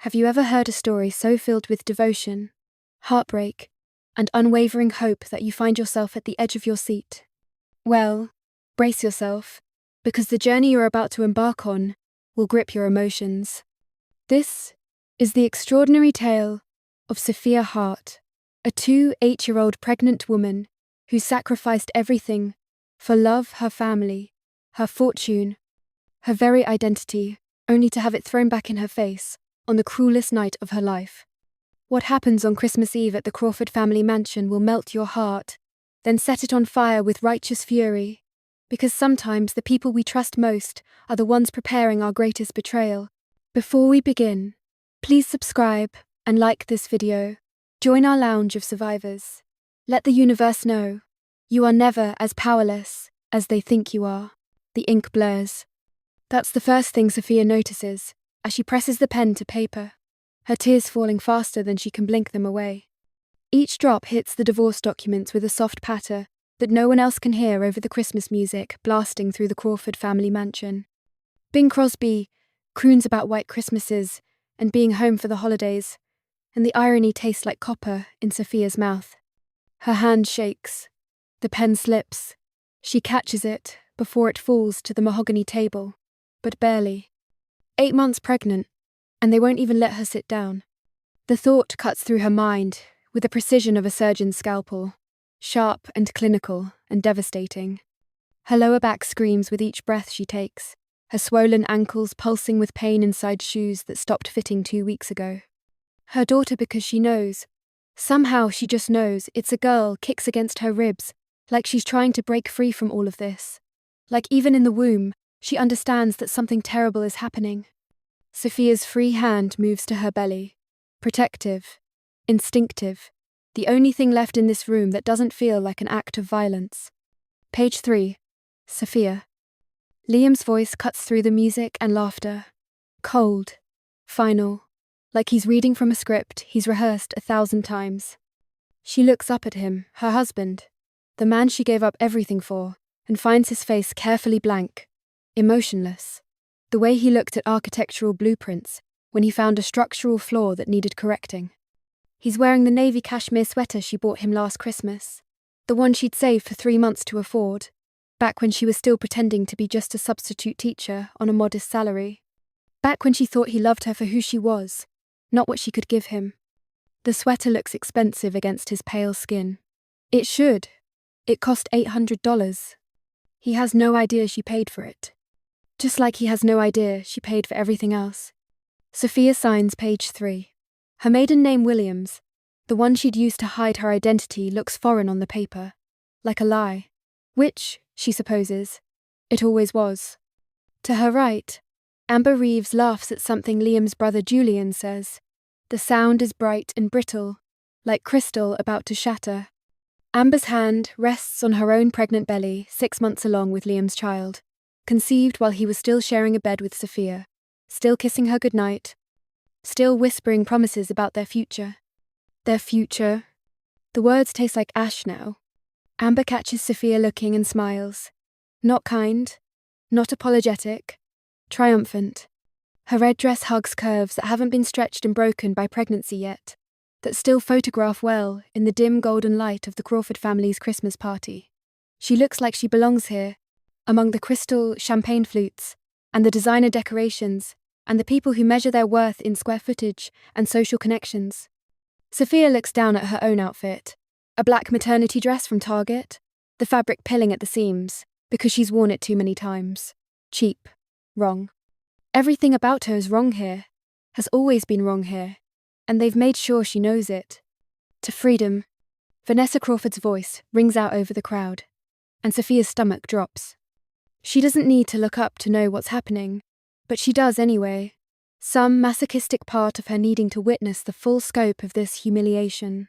Have you ever heard a story so filled with devotion, heartbreak, and unwavering hope that you find yourself at the edge of your seat? Well, brace yourself, because the journey you're about to embark on will grip your emotions. This is the extraordinary tale of Sophia Hart, a 8-year-old pregnant woman who sacrificed everything for love, her family, her fortune, her very identity, only to have it thrown back in her face on the cruelest night of her life. What happens on Christmas Eve at the Crawford family mansion will melt your heart, then set it on fire with righteous fury, because sometimes the people we trust most are the ones preparing our greatest betrayal. Before we begin, please subscribe and like this video. Join our lounge of survivors. Let the universe know you are never as powerless as they think you are. The ink blurs. That's the first thing Sophia notices as she presses the pen to paper, her tears falling faster than she can blink them away. Each drop hits the divorce documents with a soft patter that no one else can hear over the Christmas music blasting through the Crawford family mansion. Bing Crosby croons about white Christmases and being home for the holidays, and the irony tastes like copper in Sophia's mouth. Her hand shakes. The pen slips. She catches it before it falls to the mahogany table, but barely. 8 months pregnant, and they won't even let her sit down. The thought cuts through her mind with the precision of a surgeon's scalpel, sharp and clinical and devastating. Her lower back screams with each breath she takes, her swollen ankles pulsing with pain inside shoes that stopped fitting 2 weeks ago. Her daughter, because she knows, somehow she just knows, it's a girl, kicks against her ribs, like she's trying to break free from all of this. Like even in the womb, she understands that something terrible is happening. Sophia's free hand moves to her belly, protective, instinctive, the only thing left in this room that doesn't feel like an act of violence. Page 3. Sophia. Liam's voice cuts through the music and laughter. Cold. Final. Like he's reading from a script he's rehearsed 1,000 times. She looks up at him, her husband, the man she gave up everything for, and finds his face carefully blank, emotionless, the way he looked at architectural blueprints when he found a structural flaw that needed correcting. He's wearing the navy cashmere sweater she bought him last Christmas, the one she'd saved for 3 months to afford, back when she was still pretending to be just a substitute teacher on a modest salary, back when she thought he loved her for who she was, not what she could give him. The sweater looks expensive against his pale skin. It should. It cost $800. He has no idea she paid for it. Just like he has no idea she paid for everything else. Sophia signs page 3. Her maiden name Williams, the one she'd used to hide her identity, looks foreign on the paper, like a lie, which, she supposes, it always was. To her right, Amber Reeves laughs at something Liam's brother Julian says. The sound is bright and brittle, like crystal about to shatter. Amber's hand rests on her own pregnant belly, 6 months along with Liam's child, conceived while he was still sharing a bed with Sophia, still kissing her goodnight, still whispering promises about their future. Their future. The words taste like ash now. Amber catches Sophia looking and smiles. Not kind, not apologetic, triumphant. Her red dress hugs curves that haven't been stretched and broken by pregnancy yet, that still photograph well in the dim golden light of the Crawford family's Christmas party. She looks like she belongs here, among the crystal champagne flutes, and the designer decorations, and the people who measure their worth in square footage and social connections. Sophia looks down at her own outfit, a black maternity dress from Target, the fabric pilling at the seams, because she's worn it too many times. Cheap. Wrong. Everything about her is wrong here, has always been wrong here, and they've made sure she knows it. To freedom. Vanessa Crawford's voice rings out over the crowd, and Sophia's stomach drops. She doesn't need to look up to know what's happening, but she does anyway, some masochistic part of her needing to witness the full scope of this humiliation.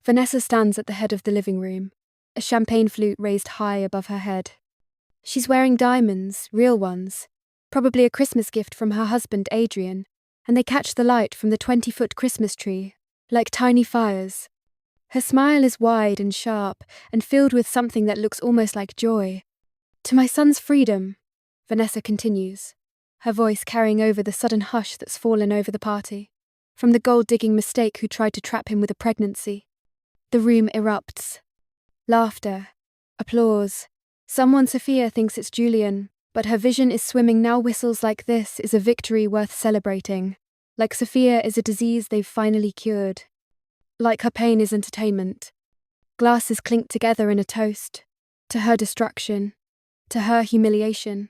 Vanessa stands at the head of the living room, a champagne flute raised high above her head. She's wearing diamonds, real ones, probably a Christmas gift from her husband Adrian, and they catch the light from the 20-foot Christmas tree, like tiny fires. Her smile is wide and sharp and filled with something that looks almost like joy. To my son's freedom, Vanessa continues, her voice carrying over the sudden hush that's fallen over the party. from the gold-digging mistake who tried to trap him with a pregnancy. The room erupts. Laughter. Applause. Someone Sophia thinks it's Julian, but her vision is swimming now. Whistles like this is a victory worth celebrating. Like Sophia is a disease they've finally cured. Like her pain is entertainment. Glasses clink together in a toast. To her destruction. To her humiliation.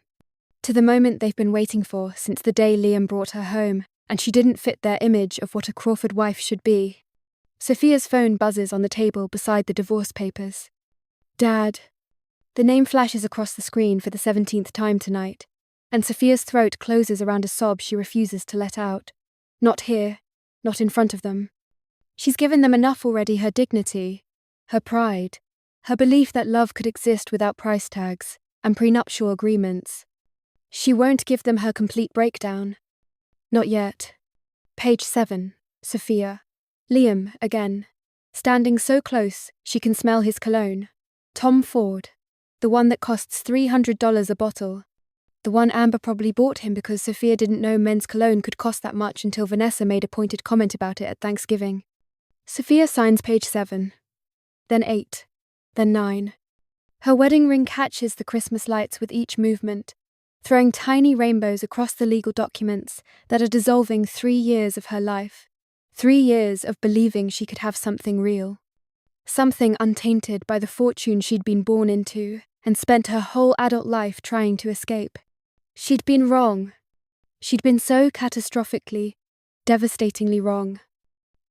To the moment they've been waiting for since the day Liam brought her home, and she didn't fit their image of what a Crawford wife should be. Sophia's phone buzzes on the table beside the divorce papers. Dad. The name flashes across the screen for the 17th time tonight, and Sophia's throat closes around a sob she refuses to let out. Not here, not in front of them. She's given them enough already: her dignity, her pride, her belief that love could exist without price tags and prenuptial agreements. She won't give them her complete breakdown. Not yet. Page 7, Sophia. Liam, again. Standing so close, she can smell his cologne. Tom Ford. The one that costs $300 a bottle. The one Amber probably bought him because Sophia didn't know men's cologne could cost that much until Vanessa made a pointed comment about it at Thanksgiving. Sophia signs page 7. Then 8. Then 9. Her wedding ring catches the Christmas lights with each movement, throwing tiny rainbows across the legal documents that are dissolving 3 years of her life. 3 years of believing she could have something real. Something untainted by the fortune she'd been born into and spent her whole adult life trying to escape. She'd been wrong. She'd been so catastrophically, devastatingly wrong.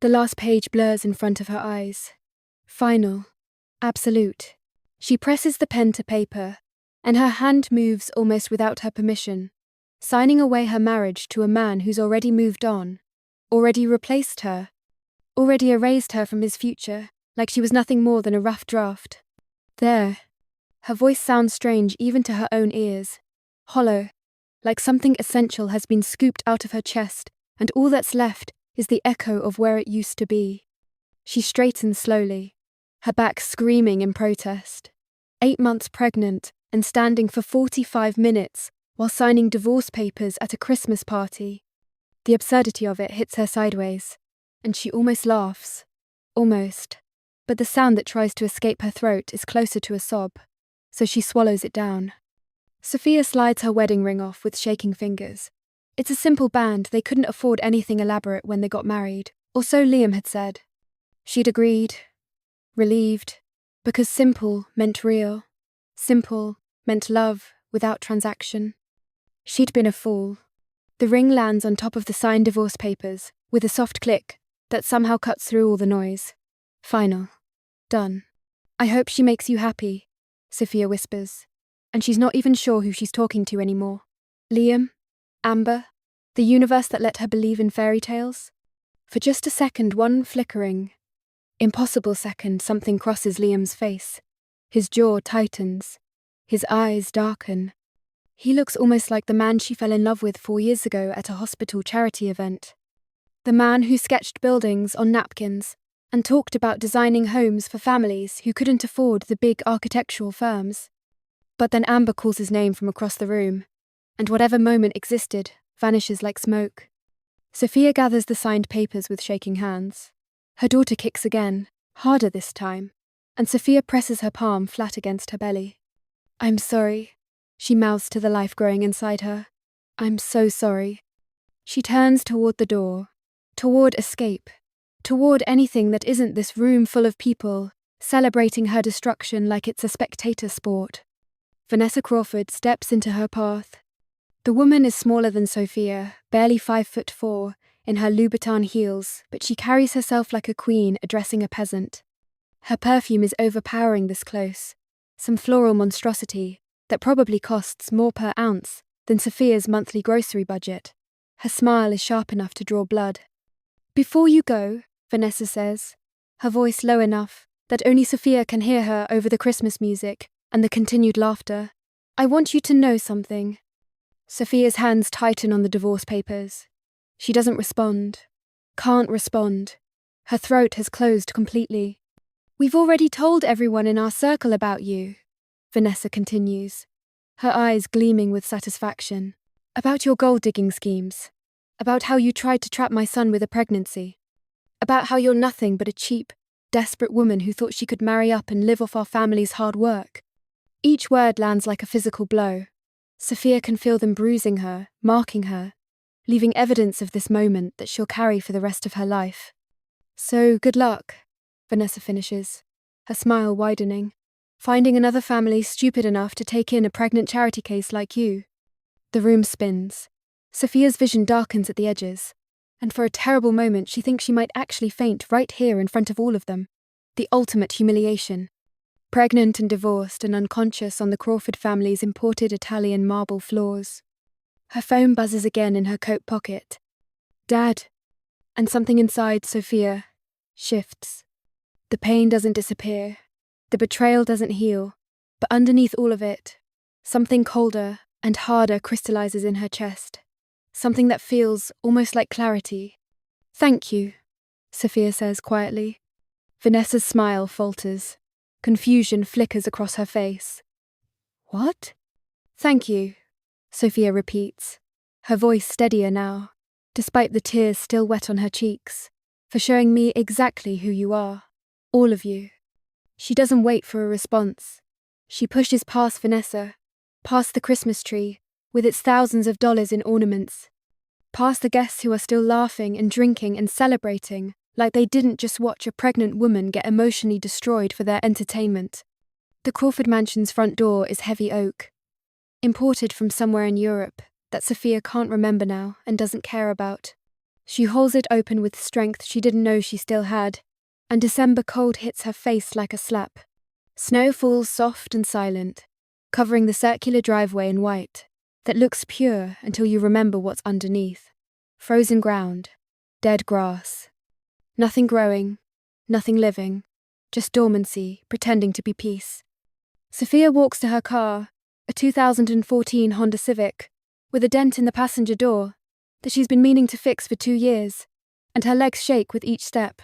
The last page blurs in front of her eyes. Final. Absolute. She presses the pen to paper, and her hand moves almost without her permission, signing away her marriage to a man who's already moved on, already replaced her, already erased her from his future, like she was nothing more than a rough draft. There. Her voice sounds strange even to her own ears. Hollow. Like something essential has been scooped out of her chest, and all that's left is the echo of where it used to be. She straightens slowly, her back screaming in protest. 8 months pregnant and standing for 45 minutes while signing divorce papers at a Christmas party. The absurdity of it hits her sideways, and she almost laughs. Almost. But the sound that tries to escape her throat is closer to a sob, so she swallows it down. Sophia slides her wedding ring off with shaking fingers. It's a simple band, they couldn't afford anything elaborate when they got married, or so Liam had said. She'd agreed. Relieved. Because simple meant real. Simple meant love without transaction. She'd been a fool. The ring lands on top of the signed divorce papers, with a soft click that somehow cuts through all the noise. Final. Done. I hope she makes you happy, Sophia whispers. And she's not even sure who she's talking to anymore. Liam? Amber? The universe that let her believe in fairy tales? For just a second, one flickering, impossible second, something crosses Liam's face. His jaw tightens. His eyes darken. He looks almost like the man she fell in love with 4 years ago at a hospital charity event. The man who sketched buildings on napkins and talked about designing homes for families who couldn't afford the big architectural firms. But then Amber calls his name from across the room, and whatever moment existed vanishes like smoke. Sophia gathers the signed papers with shaking hands. Her daughter kicks again, harder this time, and Sophia presses her palm flat against her belly. I'm sorry, she mouths to the life growing inside her. I'm so sorry. She turns toward the door, toward escape, toward anything that isn't this room full of people, celebrating her destruction like it's a spectator sport. Vanessa Crawford steps into her path. The woman is smaller than Sophia, barely 5'4", in her Louboutin heels, but she carries herself like a queen addressing a peasant. Her perfume is overpowering this close, some floral monstrosity that probably costs more per ounce than Sophia's monthly grocery budget. Her smile is sharp enough to draw blood. Before you go, Vanessa says, her voice low enough that only Sophia can hear her over the Christmas music and the continued laughter. I want you to know something. Sophia's hands tighten on the divorce papers. She doesn't respond. Can't respond. Her throat has closed completely. We've already told everyone in our circle about you, Vanessa continues, her eyes gleaming with satisfaction. About your gold-digging schemes. About how you tried to trap my son with a pregnancy. About how you're nothing but a cheap, desperate woman who thought she could marry up and live off our family's hard work. Each word lands like a physical blow. Sophia can feel them bruising her, marking her, leaving evidence of this moment that she'll carry for the rest of her life. So, good luck, Vanessa finishes, her smile widening. Finding another family stupid enough to take in a pregnant charity case like you. The room spins. Sophia's vision darkens at the edges, and for a terrible moment she thinks she might actually faint right here in front of all of them. The ultimate humiliation. Pregnant and divorced and unconscious on the Crawford family's imported Italian marble floors. Her phone buzzes again in her coat pocket. Dad. And something inside Sophia shifts. The pain doesn't disappear. The betrayal doesn't heal. But underneath all of it, something colder and harder crystallizes in her chest. Something that feels almost like clarity. Thank you, Sophia says quietly. Vanessa's smile falters. Confusion flickers across her face. What? Thank you, Sophia repeats, her voice steadier now, despite the tears still wet on her cheeks, for showing me exactly who you are. All of you. She doesn't wait for a response. She pushes past Vanessa, past the Christmas tree, with its thousands of dollars in ornaments, past the guests who are still laughing and drinking and celebrating like they didn't just watch a pregnant woman get emotionally destroyed for their entertainment. The Crawford mansion's front door is heavy oak, imported from somewhere in Europe that Sophia can't remember now and doesn't care about. She holds it open with strength she didn't know she still had, and December cold hits her face like a slap. Snow falls soft and silent, covering the circular driveway in white that looks pure until you remember what's underneath. Frozen ground, dead grass. Nothing growing, nothing living, just dormancy pretending to be peace. Sophia walks to her car, a 2014 Honda Civic, with a dent in the passenger door that she's been meaning to fix for 2 years, and her legs shake with each step.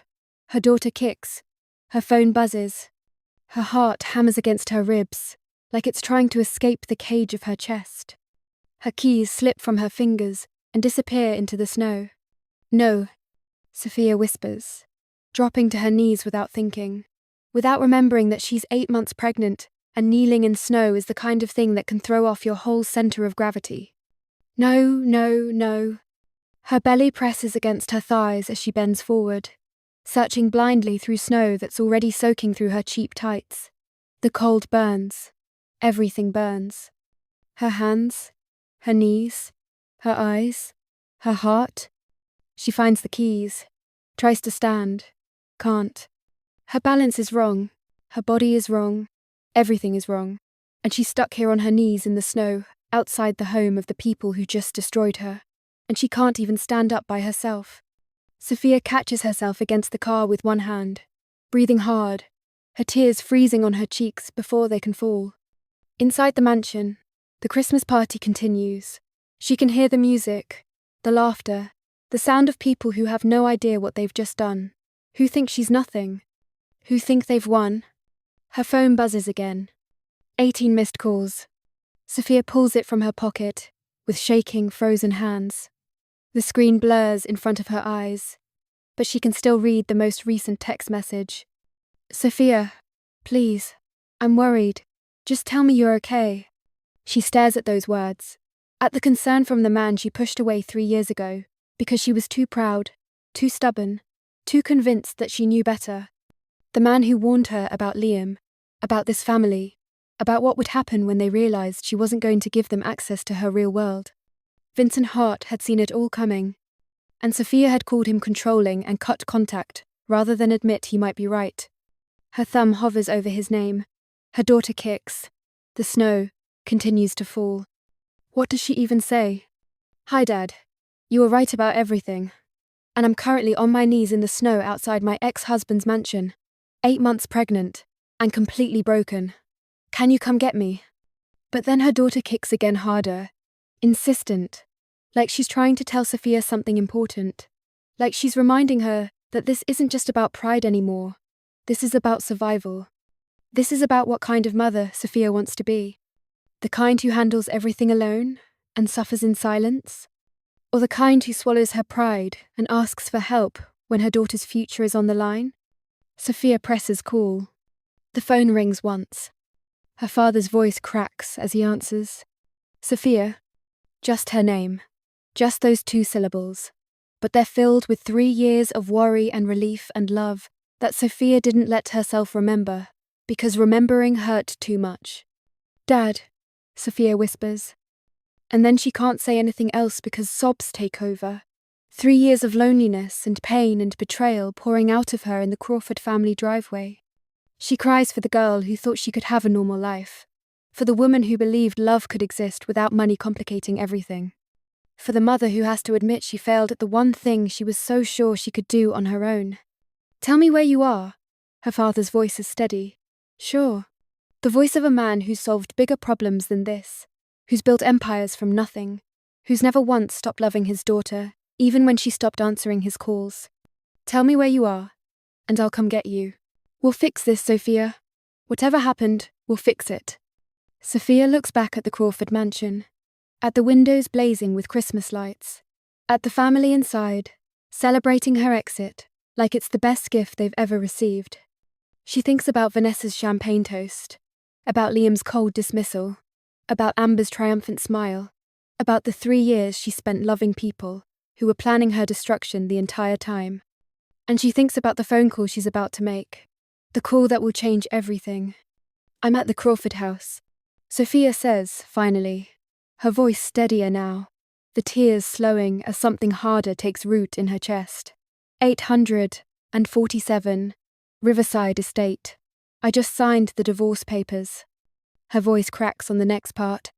Her daughter kicks, her phone buzzes, her heart hammers against her ribs, like it's trying to escape the cage of her chest. Her keys slip from her fingers and disappear into the snow. No, Sophia whispers, dropping to her knees without thinking, without remembering that she's 8 months pregnant and kneeling in snow is the kind of thing that can throw off your whole center of gravity. No, no, no. Her belly presses against her thighs as she bends forward, searching blindly through snow that's already soaking through her cheap tights. The cold burns. Everything burns. Her hands, her knees, her eyes, her heart. She finds the keys, tries to stand, can't. Her balance is wrong, her body is wrong, everything is wrong, and she's stuck here on her knees in the snow, outside the home of the people who just destroyed her, and she can't even stand up by herself. Sophia catches herself against the car with one hand, breathing hard, her tears freezing on her cheeks before they can fall. Inside the mansion, the Christmas party continues. She can hear the music, the laughter, the sound of people who have no idea what they've just done, who think she's nothing, who think they've won. Her phone buzzes again. 18 missed calls. Sophia pulls it from her pocket, with shaking, frozen hands. The screen blurs in front of her eyes, but she can still read the most recent text message. Sophia, please, I'm worried. Just tell me you're okay. She stares at those words, at the concern from the man she pushed away 3 years ago, because she was too proud, too stubborn, too convinced that she knew better. The man who warned her about Liam, about this family, about what would happen when they realized she wasn't going to give them access to her real world. Vincent Hart had seen it all coming, and Sophia had called him controlling and cut contact rather than admit he might be right. Her thumb hovers over his name. Her daughter kicks. The snow continues to fall. What does she even say? Hi, Dad. You were right about everything. And I'm currently on my knees in the snow outside my ex-husband's mansion, 8 months pregnant, and completely broken. Can you come get me? But then her daughter kicks again harder, insistent, like she's trying to tell Sophia something important, like she's reminding her that this isn't just about pride anymore. This is about survival. This is about what kind of mother Sophia wants to be. The kind who handles everything alone and suffers in silence. Or the kind who swallows her pride and asks for help when her daughter's future is on the line? Sophia presses call. The phone rings once. Her father's voice cracks as he answers. Sophia. Just her name. Just those 2 syllables. But they're filled with 3 years of worry and relief and love that Sophia didn't let herself remember, because remembering hurt too much. Dad, Sophia whispers. And then she can't say anything else because sobs take over. 3 years of loneliness and pain and betrayal pouring out of her in the Crawford family driveway. She cries for the girl who thought she could have a normal life. For the woman who believed love could exist without money complicating everything. For the mother who has to admit she failed at the one thing she was so sure she could do on her own. Tell me where you are. Her father's voice is steady. Sure. The voice of a man who's solved bigger problems than this. Who's built empires from nothing. Who's never once stopped loving his daughter, even when she stopped answering his calls. Tell me where you are, and I'll come get you. We'll fix this, Sophia. Whatever happened, we'll fix it. Sophia looks back at the Crawford mansion. At the windows blazing with Christmas lights. At the family inside, celebrating her exit, like it's the best gift they've ever received. She thinks about Vanessa's champagne toast, about Liam's cold dismissal, about Amber's triumphant smile, about the 3 years she spent loving people who were planning her destruction the entire time. And she thinks about the phone call she's about to make, the call that will change everything. I'm at the Crawford house, Sophia says, finally, her voice steadier now, the tears slowing as something harder takes root in her chest. 847, Riverside Estate. I just signed the divorce papers. Her voice cracks on the next part,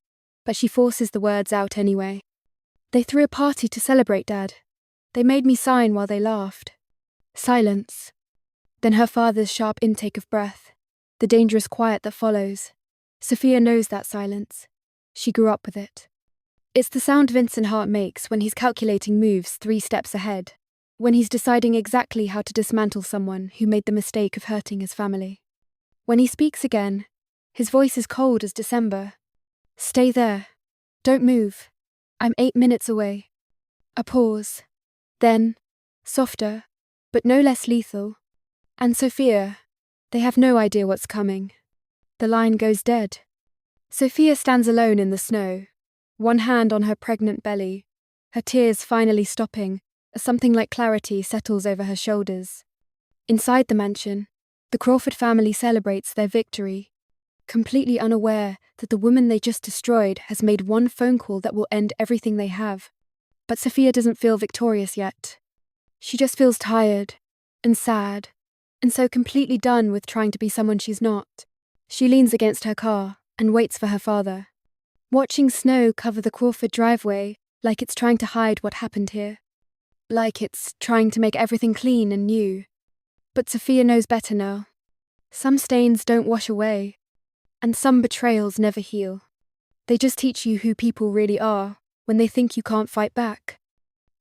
but she forces the words out anyway. They threw a party to celebrate, Dad. They made me sign while they laughed. Silence. Then her father's sharp intake of breath, the dangerous quiet that follows. Sophia knows that silence. She grew up with it. It's the sound Vincent Hart makes when he's calculating moves 3 steps ahead, when he's deciding exactly how to dismantle someone who made the mistake of hurting his family. When he speaks again, his voice is cold as December. Stay there. Don't move. I'm 8 minutes away. A pause. Then, softer, but no less lethal. And Sophia, they have no idea what's coming. The line goes dead. Sophia stands alone in the snow, one hand on her pregnant belly, her tears finally stopping as something like clarity settles over her shoulders. Inside the mansion, the Crawford family celebrates their victory, completely unaware that the woman they just destroyed has made one phone call that will end everything they have. But Sophia doesn't feel victorious yet. She just feels tired and sad, and so completely done with trying to be someone she's not. She leans against her car and waits for her father, watching snow cover the Crawford driveway like it's trying to hide what happened here. Like it's trying to make everything clean and new. But Sophia knows better now. Some stains don't wash away, and some betrayals never heal. They just teach you who people really are when they think you can't fight back.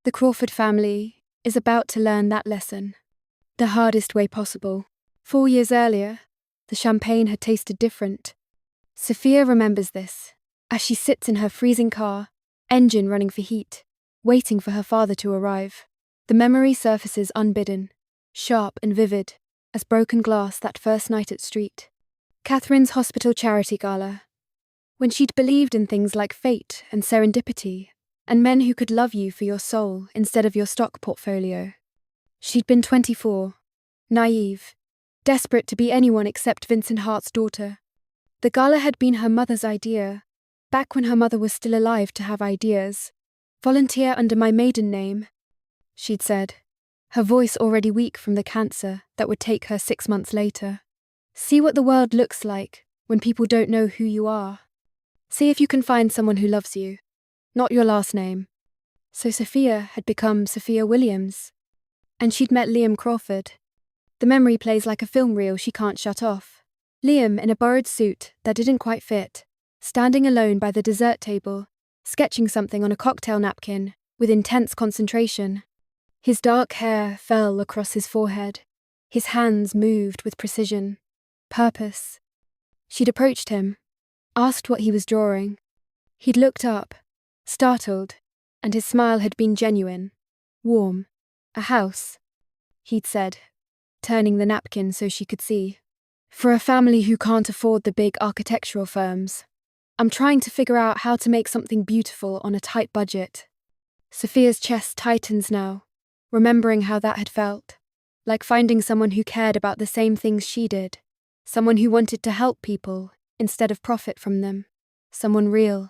The Crawford family is about to learn that lesson, the hardest way possible. 4 years earlier, the champagne had tasted different. Sophia remembers this as she sits in her freezing car, engine running for heat, waiting for her father to arrive. The memory surfaces unbidden, sharp and vivid, as broken glass that first night at Street. Catherine's hospital charity gala. When she'd believed in things like fate and serendipity, and men who could love you for your soul instead of your stock portfolio. She'd been 24, naive, desperate to be anyone except Vincent Hart's daughter. The gala had been her mother's idea, back when her mother was still alive to have ideas. Volunteer under my maiden name, she'd said, her voice already weak from the cancer that would take her 6 months later. See what the world looks like when people don't know who you are. See if you can find someone who loves you, not your last name. So Sophia had become Sophia Williams, and she'd met Liam Crawford. The memory plays like a film reel she can't shut off. Liam in a borrowed suit that didn't quite fit, standing alone by the dessert table, sketching something on a cocktail napkin with intense concentration. His dark hair fell across his forehead. His hands moved with precision, purpose. She'd approached him, asked what he was drawing. He'd looked up, startled, and his smile had been genuine. Warm. A house, he'd said, turning the napkin so she could see. For a family who can't afford the big architectural firms. I'm trying to figure out how to make something beautiful on a tight budget. Sophia's chest tightens now, remembering how that had felt. Like finding someone who cared about the same things she did. Someone who wanted to help people instead of profit from them. Someone real.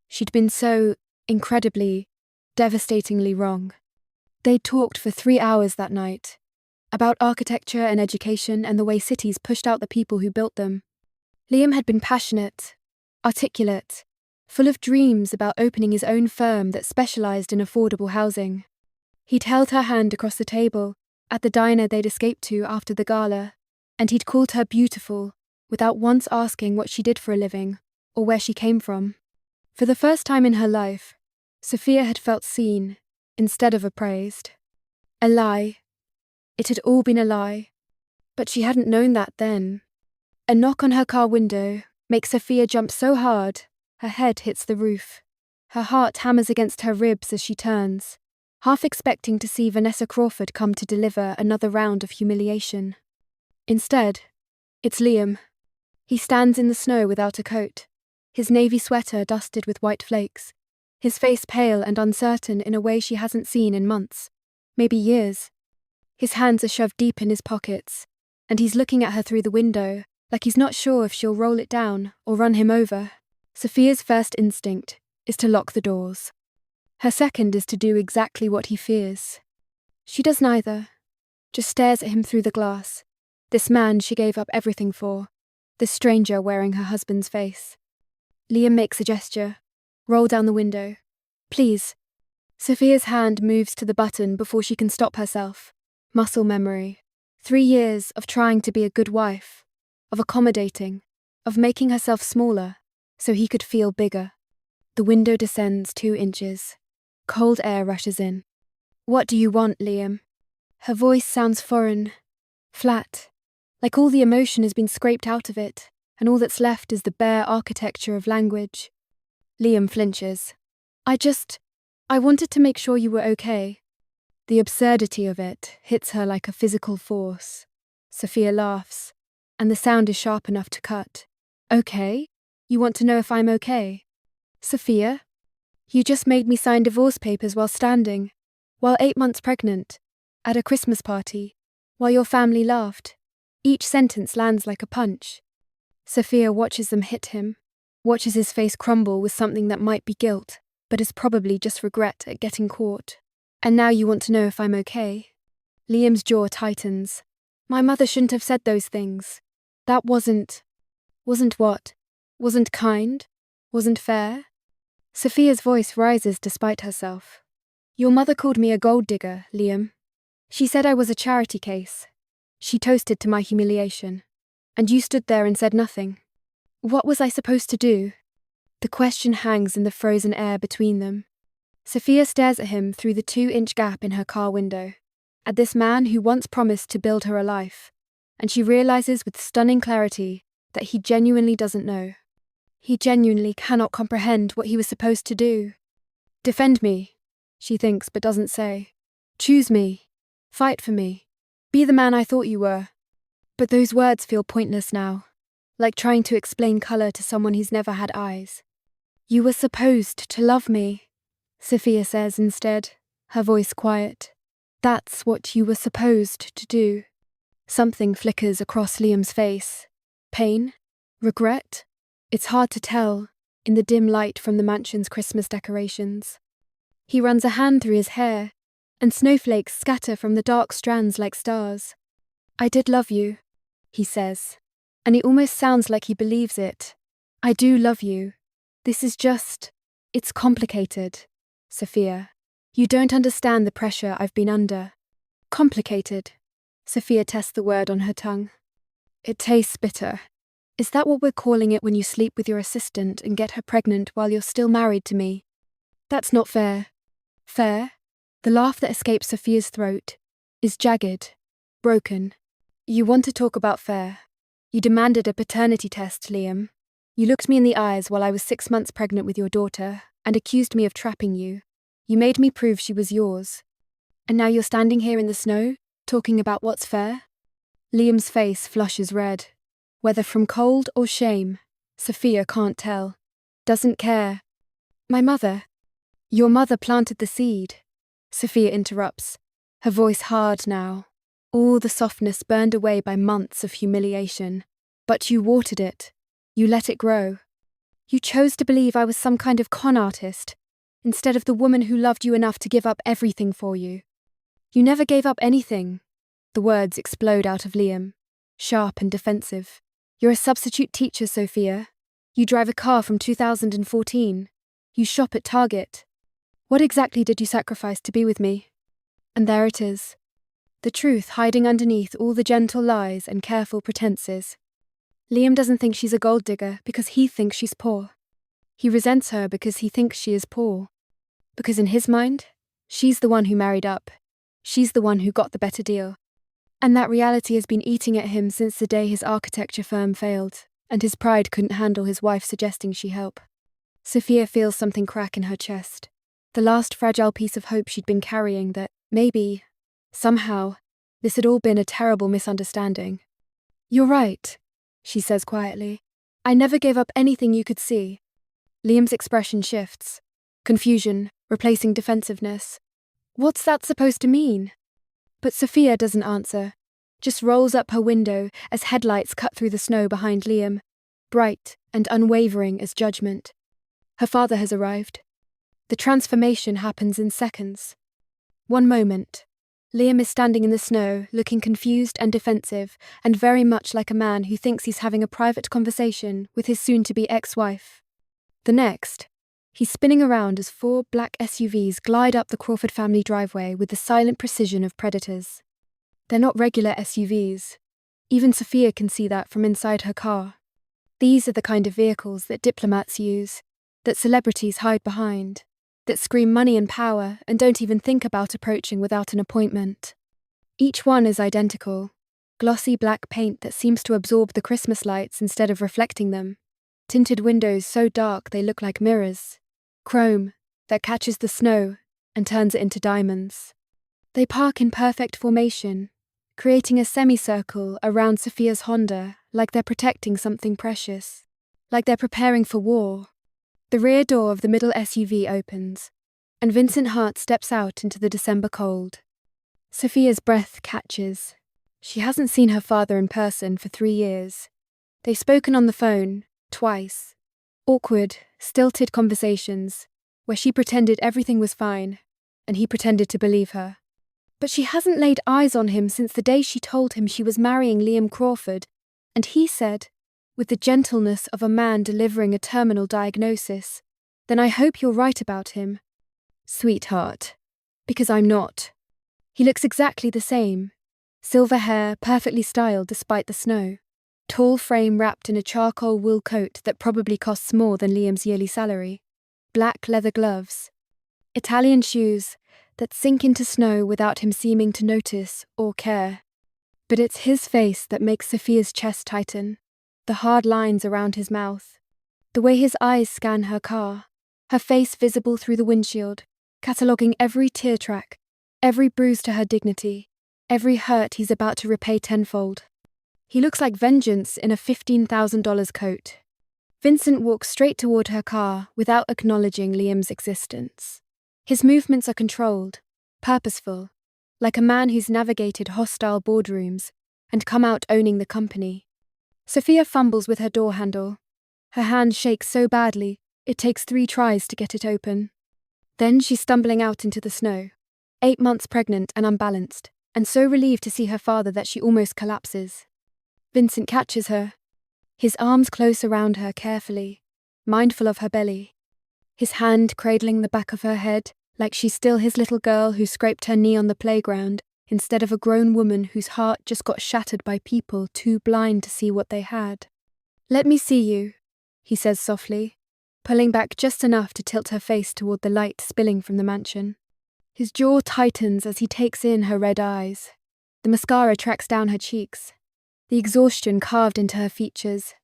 She'd been so incredibly, devastatingly wrong. They'd talked for 3 hours that night. About architecture and education and the way cities pushed out the people who built them. Liam had been passionate, articulate, full of dreams about opening his own firm that specialized in affordable housing. He'd held her hand across the table at the diner they'd escaped to after the gala, and he'd called her beautiful without once asking what she did for a living or where she came from. For the first time in her life, Sophia had felt seen instead of appraised. A lie. It had all been a lie. But she hadn't known that then. A knock on her car window makes Sophia jump so hard, her head hits the roof. Her heart hammers against her ribs as she turns, half expecting to see Vanessa Crawford come to deliver another round of humiliation. Instead, it's Liam. He stands in the snow without a coat, his navy sweater dusted with white flakes, his face pale and uncertain in a way she hasn't seen in months, maybe years. His hands are shoved deep in his pockets, and he's looking at her through the window, like he's not sure if she'll roll it down or run him over. Sophia's first instinct is to lock the doors. Her second is to do exactly what he fears. She does neither, just stares at him through the glass, this man she gave up everything for, this stranger wearing her husband's face. Liam makes a gesture. Roll down the window. Please. Sophia's hand moves to the button before she can stop herself. Muscle memory. 3 years of trying to be a good wife, of accommodating, of making herself smaller so he could feel bigger. The window descends 2 inches. Cold air rushes in. What do you want, Liam? Her voice sounds foreign, flat, like all the emotion has been scraped out of it, and all that's left is the bare architecture of language. Liam flinches. I wanted to make sure you were okay. The absurdity of it hits her like a physical force. Sophia laughs, and the sound is sharp enough to cut. Okay? You want to know if I'm okay? Sophia? You just made me sign divorce papers while 8 months pregnant, at a Christmas party, while your family laughed. Each sentence lands like a punch. Sophia watches them hit him, watches his face crumble with something that might be guilt, but is probably just regret at getting caught. And now you want to know if I'm okay? Liam's jaw tightens. My mother shouldn't have said those things. That wasn't what? Wasn't kind? Wasn't fair? Sophia's voice rises despite herself. Your mother called me a gold digger, Liam. She said I was a charity case. She toasted to my humiliation. And you stood there and said nothing. What was I supposed to do? The question hangs in the frozen air between them. Sophia stares at him through the 2-inch gap in her car window, at this man who once promised to build her a life, and she realizes with stunning clarity that he genuinely doesn't know. He genuinely cannot comprehend what he was supposed to do. Defend me, she thinks but doesn't say. Choose me. Fight for me. Be the man I thought you were. But those words feel pointless now, like trying to explain color to someone who's never had eyes. You were supposed to love me, Sophia says instead, her voice quiet. That's what you were supposed to do. Something flickers across Liam's face. Pain? Regret? It's hard to tell, in the dim light from the mansion's Christmas decorations. He runs a hand through his hair, and snowflakes scatter from the dark strands like stars. I did love you, he says, and it almost sounds like he believes it. I do love you. This is it's complicated. Sophia, you don't understand the pressure I've been under. Complicated. Sophia tests the word on her tongue. It tastes bitter. Is that what we're calling it when you sleep with your assistant and get her pregnant while you're still married to me? That's not fair. Fair? The laugh that escapes Sophia's throat is jagged, broken. You want to talk about fair. You demanded a paternity test, Liam. You looked me in the eyes while I was 6 months pregnant with your daughter and accused me of trapping you. You made me prove she was yours. And now you're standing here in the snow, talking about what's fair? Liam's face flushes red. Whether from cold or shame, Sophia can't tell. Doesn't care. My mother. Your mother planted the seed. Sophia interrupts, her voice hard now. All the softness burned away by months of humiliation. But you watered it. You let it grow. You chose to believe I was some kind of con artist, instead of the woman who loved you enough to give up everything for you. You never gave up anything. The words explode out of Liam, sharp and defensive. You're a substitute teacher, Sophia. You drive a car from 2014. You shop at Target. What exactly did you sacrifice to be with me? And there it is. The truth hiding underneath all the gentle lies and careful pretenses. Liam doesn't think she's a gold digger because he thinks she's poor. He resents her because he thinks she is poor. Because in his mind, she's the one who married up. She's the one who got the better deal. And that reality has been eating at him since the day his architecture firm failed, and his pride couldn't handle his wife suggesting she help. Sophia feels something crack in her chest. The last fragile piece of hope she'd been carrying that, maybe, somehow, this had all been a terrible misunderstanding. You're right, she says quietly. I never gave up anything you could see. Liam's expression shifts. Confusion, replacing defensiveness. What's that supposed to mean? But Sophia doesn't answer, just rolls up her window as headlights cut through the snow behind Liam, bright and unwavering as judgment. Her father has arrived. The transformation happens in seconds. One moment, Liam is standing in the snow, looking confused and defensive, and very much like a man who thinks he's having a private conversation with his soon-to-be ex-wife. The next, he's spinning around as 4 black SUVs glide up the Crawford family driveway with the silent precision of predators. They're not regular SUVs. Even Sophia can see that from inside her car. These are the kind of vehicles that diplomats use, that celebrities hide behind, that scream money and power and don't even think about approaching without an appointment. Each one is identical, glossy black paint that seems to absorb the Christmas lights instead of reflecting them, tinted windows so dark they look like mirrors, chrome that catches the snow and turns it into diamonds. They park in perfect formation, creating a semicircle around Sophia's Honda like they're protecting something precious, like they're preparing for war. The rear door of the middle SUV opens, and Vincent Hart steps out into the December cold. Sophia's breath catches. She hasn't seen her father in person for 3 years. They've spoken on the phone, twice. Awkward, stilted conversations, where she pretended everything was fine, and he pretended to believe her. But she hasn't laid eyes on him since the day she told him she was marrying Liam Crawford, and he said, with the gentleness of a man delivering a terminal diagnosis, "Then I hope you're right about him." Sweetheart. Because I'm not. He looks exactly the same. Silver hair, perfectly styled despite the snow. Tall frame wrapped in a charcoal wool coat that probably costs more than Liam's yearly salary. Black leather gloves. Italian shoes that sink into snow without him seeming to notice or care. But it's his face that makes Sophia's chest tighten. The hard lines around his mouth. The way his eyes scan her car. Her face visible through the windshield, cataloguing every tear track, every bruise to her dignity, every hurt he's about to repay tenfold. He looks like vengeance in a $15,000 coat. Vincent walks straight toward her car without acknowledging Liam's existence. His movements are controlled, purposeful, like a man who's navigated hostile boardrooms and come out owning the company. Sophia fumbles with her door handle. Her hand shakes so badly, it takes 3 tries to get it open. Then she's stumbling out into the snow, 8 months pregnant and unbalanced, and so relieved to see her father that she almost collapses. Vincent catches her, his arms close around her carefully, mindful of her belly, his hand cradling the back of her head like she's still his little girl who scraped her knee on the playground instead of a grown woman whose heart just got shattered by people too blind to see what they had. "Let me see you," he says softly, pulling back just enough to tilt her face toward the light spilling from the mansion. His jaw tightens as he takes in her red eyes. The mascara tracks down her cheeks, the exhaustion carved into her features.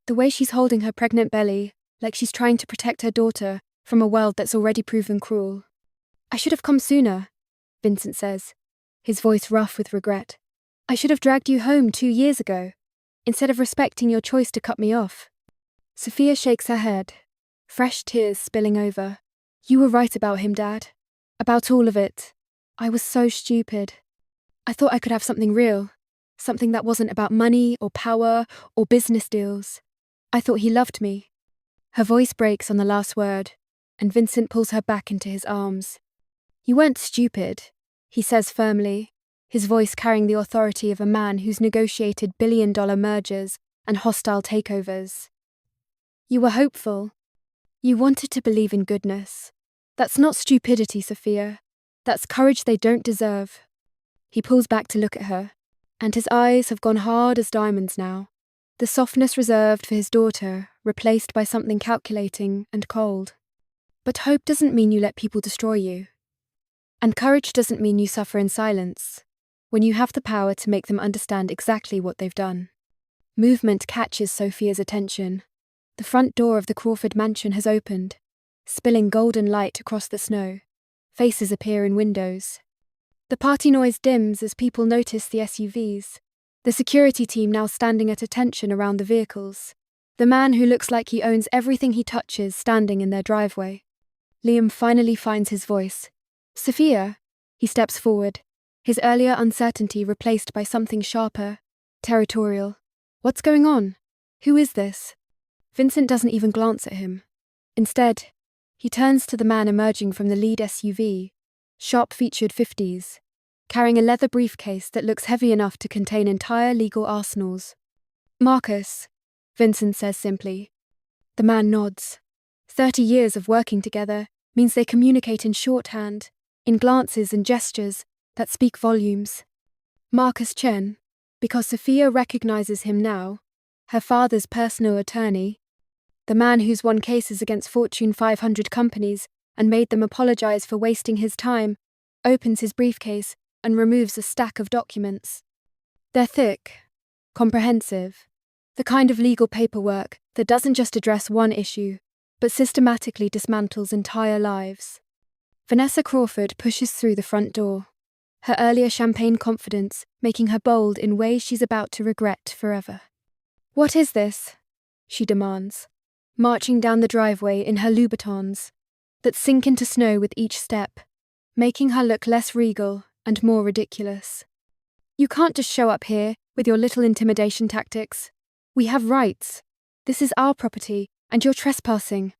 The way she's holding her pregnant belly, like she's trying to protect her daughter from a world that's already proven cruel. I should have come sooner, Vincent says, his voice rough with regret. I should have dragged you home 2 years ago, instead of respecting your choice to cut me off. Sophia shakes her head, fresh tears spilling over. You were right about him, Dad. About all of it. I was so stupid. I thought I could have something real, something that wasn't about money or power or business deals. I thought he loved me. Her voice breaks on the last word, and Vincent pulls her back into his arms. You weren't stupid, he says firmly, his voice carrying the authority of a man who's negotiated billion-dollar mergers and hostile takeovers. You were hopeful. You wanted to believe in goodness. That's not stupidity, Sophia. That's courage they don't deserve. He pulls back to look at her, and his eyes have gone hard as diamonds now, the softness reserved for his daughter replaced by something calculating and cold. But hope doesn't mean you let people destroy you. And courage doesn't mean you suffer in silence, when you have the power to make them understand exactly what they've done. Movement catches Sophia's attention. The front door of the Crawford mansion has opened, spilling golden light across the snow. Faces appear in windows. The party noise dims as people notice the SUVs, the security team now standing at attention around the vehicles, the man who looks like he owns everything he touches standing in their driveway. Liam finally finds his voice. Sophia, he steps forward, his earlier uncertainty replaced by something sharper, territorial. What's going on? Who is this? Vincent doesn't even glance at him. Instead, he turns to the man emerging from the lead SUV, sharp-featured 50s, carrying a leather briefcase that looks heavy enough to contain entire legal arsenals. Marcus, Vincent says simply. The man nods. 30 years of working together means they communicate in shorthand, in glances and gestures that speak volumes. Marcus Chen, because Sophia recognizes him now, her father's personal attorney, the man who's won cases against Fortune 500 companies and made them apologize for wasting his time, opens his briefcase and removes a stack of documents. They're thick, comprehensive, the kind of legal paperwork that doesn't just address one issue, but systematically dismantles entire lives. Vanessa Crawford pushes through the front door, her earlier champagne confidence making her bold in ways she's about to regret forever. What is this? She demands, marching down the driveway in her Louboutins that sink into snow with each step, making her look less regal and more ridiculous. You can't just show up here with your little intimidation tactics. We have rights. This is our property, and you're trespassing.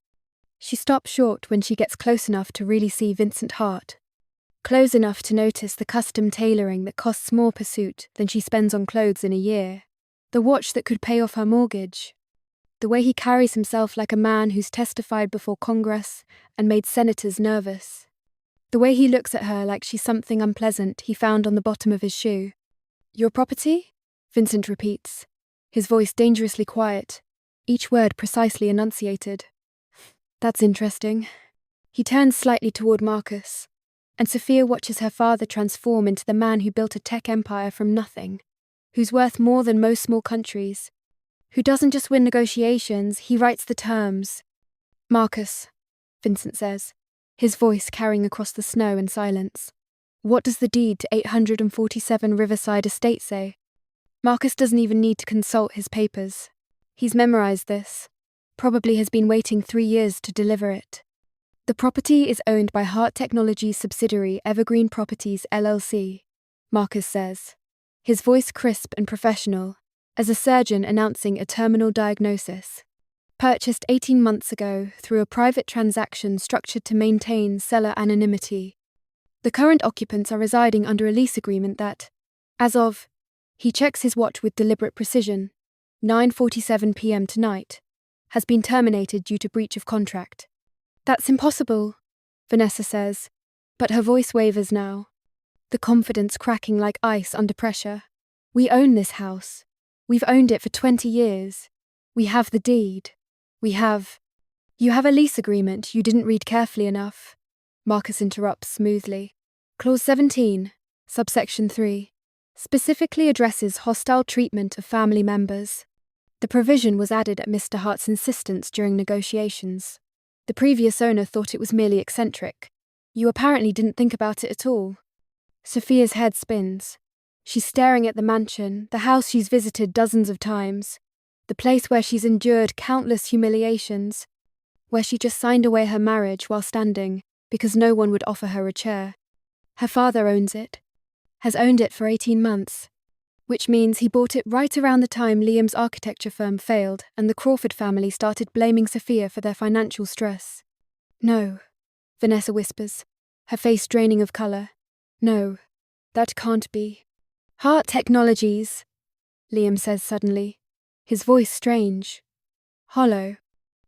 She stops short when she gets close enough to really see Vincent Hart. Close enough to notice the custom tailoring that costs more per suit than she spends on clothes in a year. The watch that could pay off her mortgage. The way he carries himself like a man who's testified before Congress and made senators nervous. The way he looks at her like she's something unpleasant he found on the bottom of his shoe. Your property? Vincent repeats, his voice dangerously quiet, each word precisely enunciated. That's interesting. He turns slightly toward Marcus, and Sophia watches her father transform into the man who built a tech empire from nothing, who's worth more than most small countries, who doesn't just win negotiations, he writes the terms. Marcus, Vincent says, his voice carrying across the snow and silence. What does the deed to 847 Riverside Estate say? Marcus doesn't even need to consult his papers. He's memorized this, probably has been waiting 3 years to deliver it. The property is owned by Hart Technologies subsidiary Evergreen Properties LLC, Marcus says, his voice crisp and professional, as a surgeon announcing a terminal diagnosis. Purchased 18 months ago through a private transaction structured to maintain seller anonymity. The current occupants are residing under a lease agreement that, as of, he checks his watch with deliberate precision, 9:47 p.m. tonight, has been terminated due to breach of contract. That's impossible, Vanessa says, but her voice wavers now, the confidence cracking like ice under pressure. We own this house. We've owned it for 20 years. We have the deed. You have a lease agreement you didn't read carefully enough, Marcus interrupts smoothly. Clause 17, subsection 3, specifically addresses hostile treatment of family members. The provision was added at Mr. Hart's insistence during negotiations. The previous owner thought it was merely eccentric. You apparently didn't think about it at all. Sophia's head spins. She's staring at the mansion, the house she's visited dozens of times, the place where she's endured countless humiliations, where she just signed away her marriage while standing because no one would offer her a chair. Her father owns it, has owned it for 18 months, which means he bought it right around the time Liam's architecture firm failed and the Crawford family started blaming Sophia for their financial stress. No, Vanessa whispers, her face draining of colour. No, that can't be. Hart Technologies, Liam says suddenly, his voice strange, hollow.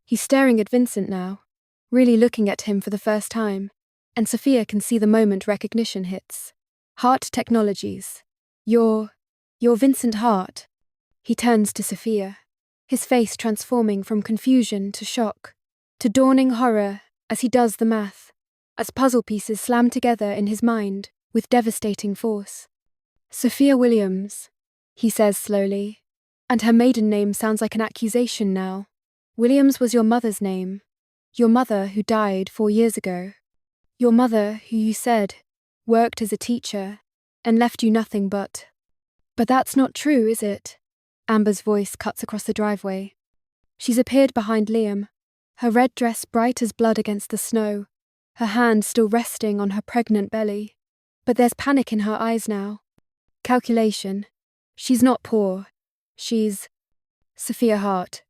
He's staring at Vincent now, really looking at him for the first time, and Sophia can see the moment recognition hits. Hart Technologies. You're Vincent Hart. He turns to Sophia, his face transforming from confusion to shock, to dawning horror as he does the math, as puzzle pieces slam together in his mind with devastating force. Sophia Williams, he says slowly, and her maiden name sounds like an accusation now. Williams was your mother's name, your mother who died 4 years ago, your mother who you said worked as a teacher and left you nothing but. But that's not true, is it? Amber's voice cuts across the driveway. She's appeared behind Liam, her red dress bright as blood against the snow, her hand still resting on her pregnant belly. But there's panic in her eyes now. Calculation. She's not poor. She's Sophia Hart,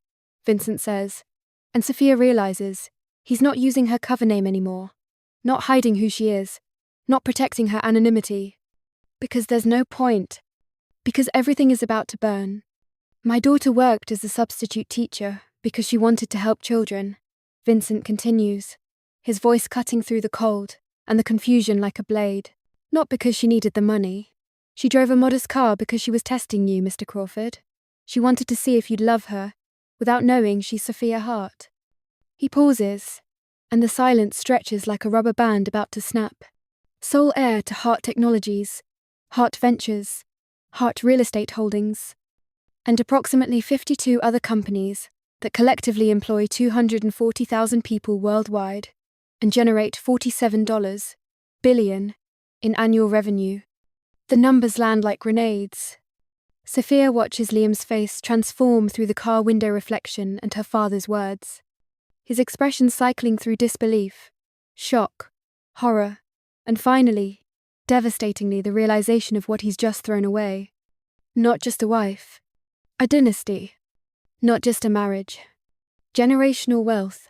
Vincent says, and Sophia realizes he's not using her cover name anymore, not hiding who she is, not protecting her anonymity. Because there's no point. Because everything is about to burn. My daughter worked as a substitute teacher because she wanted to help children, Vincent continues, his voice cutting through the cold and the confusion like a blade. Not because she needed the money. She drove a modest car because she was testing you, Mr. Crawford. She wanted to see if you'd love her, without knowing she's Sophia Hart. He pauses, and the silence stretches like a rubber band about to snap. Sole heir to Hart Technologies, Hart Ventures, Hart Real Estate Holdings, and approximately 52 other companies that collectively employ 240,000 people worldwide and generate $47 billion in annual revenue. The numbers land like grenades. Sophia watches Liam's face transform through the car window reflection and her father's words, his expression cycling through disbelief, shock, horror, and finally, devastatingly, the realization of what he's just thrown away. Not just a wife, a dynasty, not just a marriage, generational wealth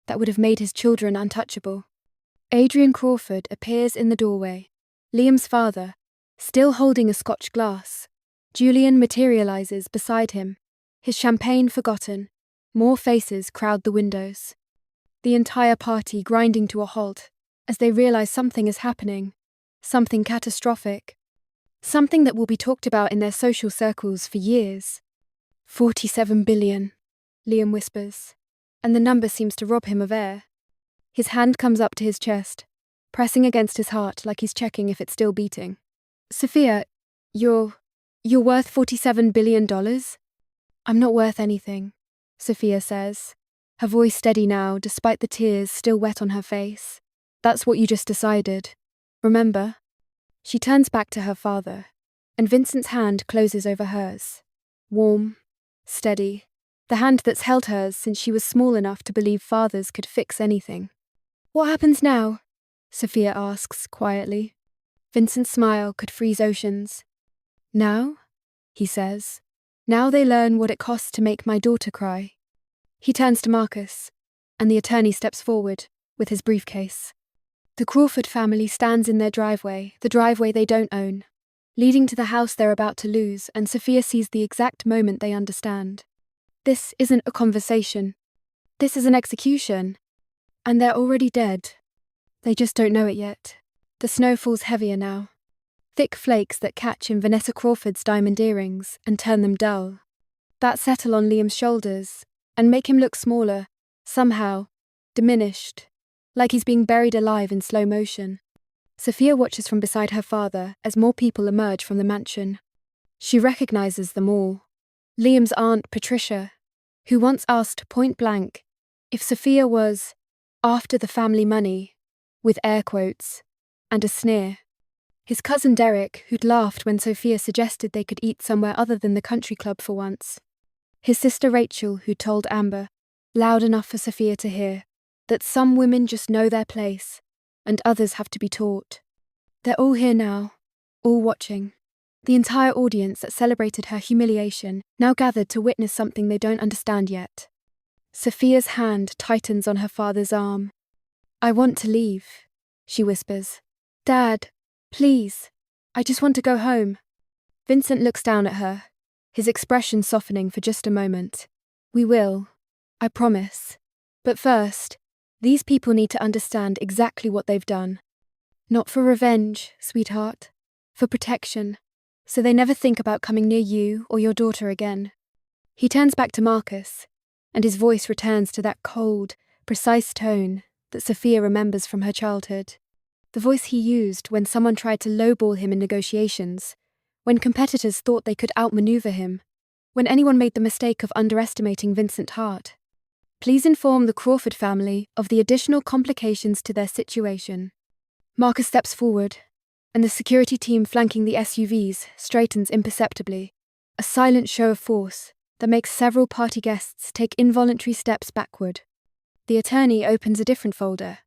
that would have made his children untouchable. Adrian Crawford appears in the doorway, Liam's father, still holding a Scotch glass. Julian materializes beside him, his champagne forgotten. More faces crowd the windows. The entire party grinding to a halt as they realize something is happening, something catastrophic, something that will be talked about in their social circles for years. 47 billion, Liam whispers, and the number seems to rob him of air. His hand comes up to his chest, pressing against his heart like he's checking if it's still beating. Sophia, you're worth $47 billion? I'm not worth anything, Sophia says, her voice steady now despite the tears still wet on her face. That's what you just decided. Remember? She turns back to her father, and Vincent's hand closes over hers. Warm, steady, the hand that's held hers since she was small enough to believe fathers could fix anything. What happens now? Sophia asks quietly. Vincent's smile could freeze oceans. Now? He says. Now they learn what it costs to make my daughter cry. He turns to Marcus, and the attorney steps forward with his briefcase. The Crawford family stands in their driveway, the driveway they don't own, leading to the house they're about to lose, and Sophia sees the exact moment they understand. This isn't a conversation. This is an execution. And they're already dead. They just don't know it yet. The snow falls heavier now. Thick flakes that catch in Vanessa Crawford's diamond earrings and turn them dull. That settle on Liam's shoulders and make him look smaller, somehow, diminished, like he's being buried alive in slow motion. Sophia watches from beside her father as more people emerge from the mansion. She recognizes them all. Liam's aunt, Patricia, who once asked point blank if Sophia was after the family money, with air quotes, and a sneer. His cousin Derek, who'd laughed when Sophia suggested they could eat somewhere other than the country club for once. His sister Rachel, who told Amber, loud enough for Sophia to hear, that some women just know their place, and others have to be taught. They're all here now, all watching. The entire audience that celebrated her humiliation now gathered to witness something they don't understand yet. Sophia's hand tightens on her father's arm. "I want to leave," she whispers. "Dad, please, I just want to go home." Vincent looks down at her, his expression softening for just a moment. "We will, I promise. But first, these people need to understand exactly what they've done. Not for revenge, sweetheart, for protection, so they never think about coming near you or your daughter again." He turns back to Marcus, and his voice returns to that cold, precise tone that Sophia remembers from her childhood. The voice he used when someone tried to lowball him in negotiations, when competitors thought they could outmaneuver him, when anyone made the mistake of underestimating Vincent Hart. "Please inform the Crawford family of the additional complications to their situation." Marcus steps forward, and the security team flanking the SUVs straightens imperceptibly, a silent show of force that makes several party guests take involuntary steps backward. The attorney opens a different folder.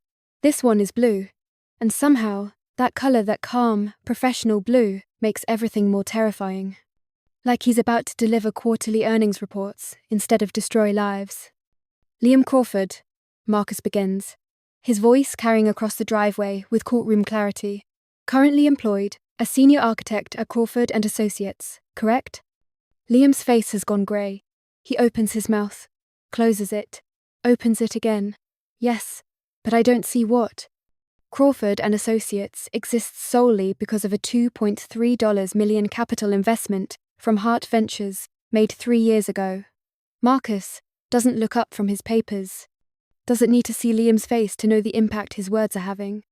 This one is blue, and somehow that color, that calm, professional blue, makes everything more terrifying. Like he's about to deliver quarterly earnings reports instead of destroy lives. "Liam Crawford," Marcus begins, his voice carrying across the driveway with courtroom clarity. "Currently employed as senior architect at Crawford and Associates, correct?" Liam's face has gone grey. He opens his mouth, closes it, opens it again. "Yes, but I don't see what." "Crawford and Associates exists solely because of a $2.3 million capital investment from Hart Ventures made 3 years ago." Marcus doesn't look up from his papers. Doesn't need to see Liam's face to know the impact his words are having.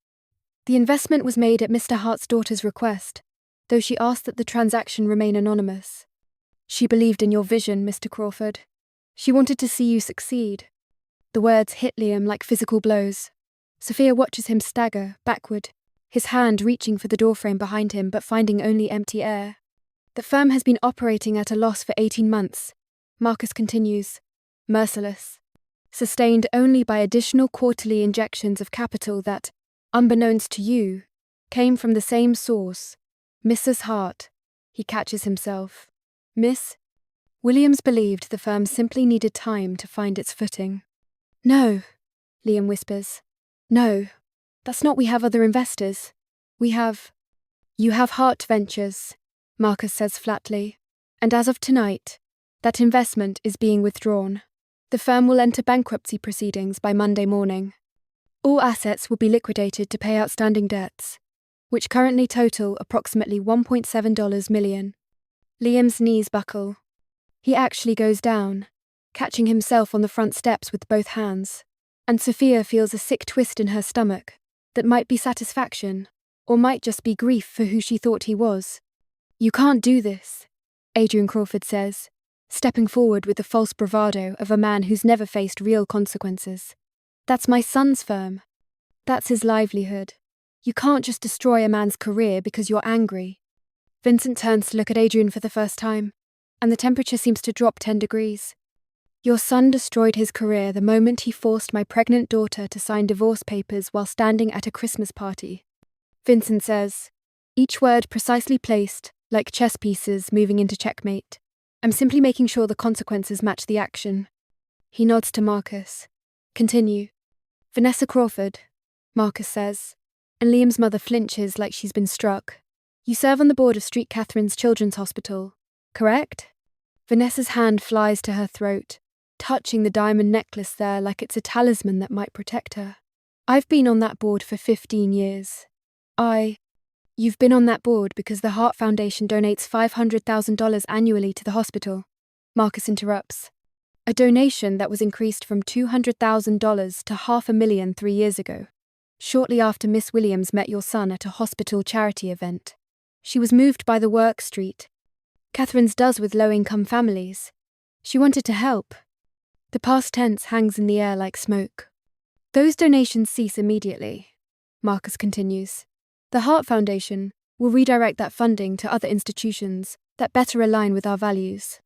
"The investment was made at Mr. Hart's daughter's request, though she asked that the transaction remain anonymous. She believed in your vision, Mr. Crawford. She wanted to see you succeed." The words hit Liam like physical blows. Sophia watches him stagger backward, his hand reaching for the doorframe behind him but finding only empty air. "The firm has been operating at a loss for 18 months, Marcus continues, merciless, sustained only by additional quarterly injections of capital that, unbeknownst to you, came from the same source, Mrs. Hart." He catches himself. "Miss?" Williams believed the firm simply needed time to find its footing. "No," Liam whispers. "No, that's not. We have other investors. We have—" "You have Hart Ventures," Marcus says flatly, "and as of tonight, that investment is being withdrawn. The firm will enter bankruptcy proceedings by Monday morning. All assets will be liquidated to pay outstanding debts, which currently total approximately $1.7 million. Liam's knees buckle. He actually goes down, catching himself on the front steps with both hands, and Sophia feels a sick twist in her stomach that might be satisfaction, or might just be grief for who she thought he was. "You can't do this," Adrian Crawford says, stepping forward with the false bravado of a man who's never faced real consequences. "That's my son's firm. That's his livelihood. You can't just destroy a man's career because you're angry." Vincent turns to look at Adrian for the first time, and the temperature seems to drop 10 degrees. "Your son destroyed his career the moment he forced my pregnant daughter to sign divorce papers while standing at a Christmas party," Vincent says, each word precisely placed, like chess pieces moving into checkmate. "I'm simply making sure the consequences match the action." He nods to Marcus. "Continue." "Vanessa Crawford," Marcus says, and Liam's mother flinches like she's been struck. "You serve on the board of St. Catherine's Children's Hospital, correct?" Vanessa's hand flies to her throat, touching the diamond necklace there like it's a talisman that might protect her. "I've been on that board for 15 years. You've been on that board because the Hart Foundation donates $500,000 annually to the hospital," Marcus interrupts. "A donation that was increased from $200,000 to $500,000 3 years ago, shortly after Miss Williams met your son at a hospital charity event. She was moved by the work street Catherine's does with low-income families. She wanted to help." The past tense hangs in the air like smoke. "Those donations cease immediately. Marcus continues. The Hart Foundation will redirect that funding to other institutions that better align with our values.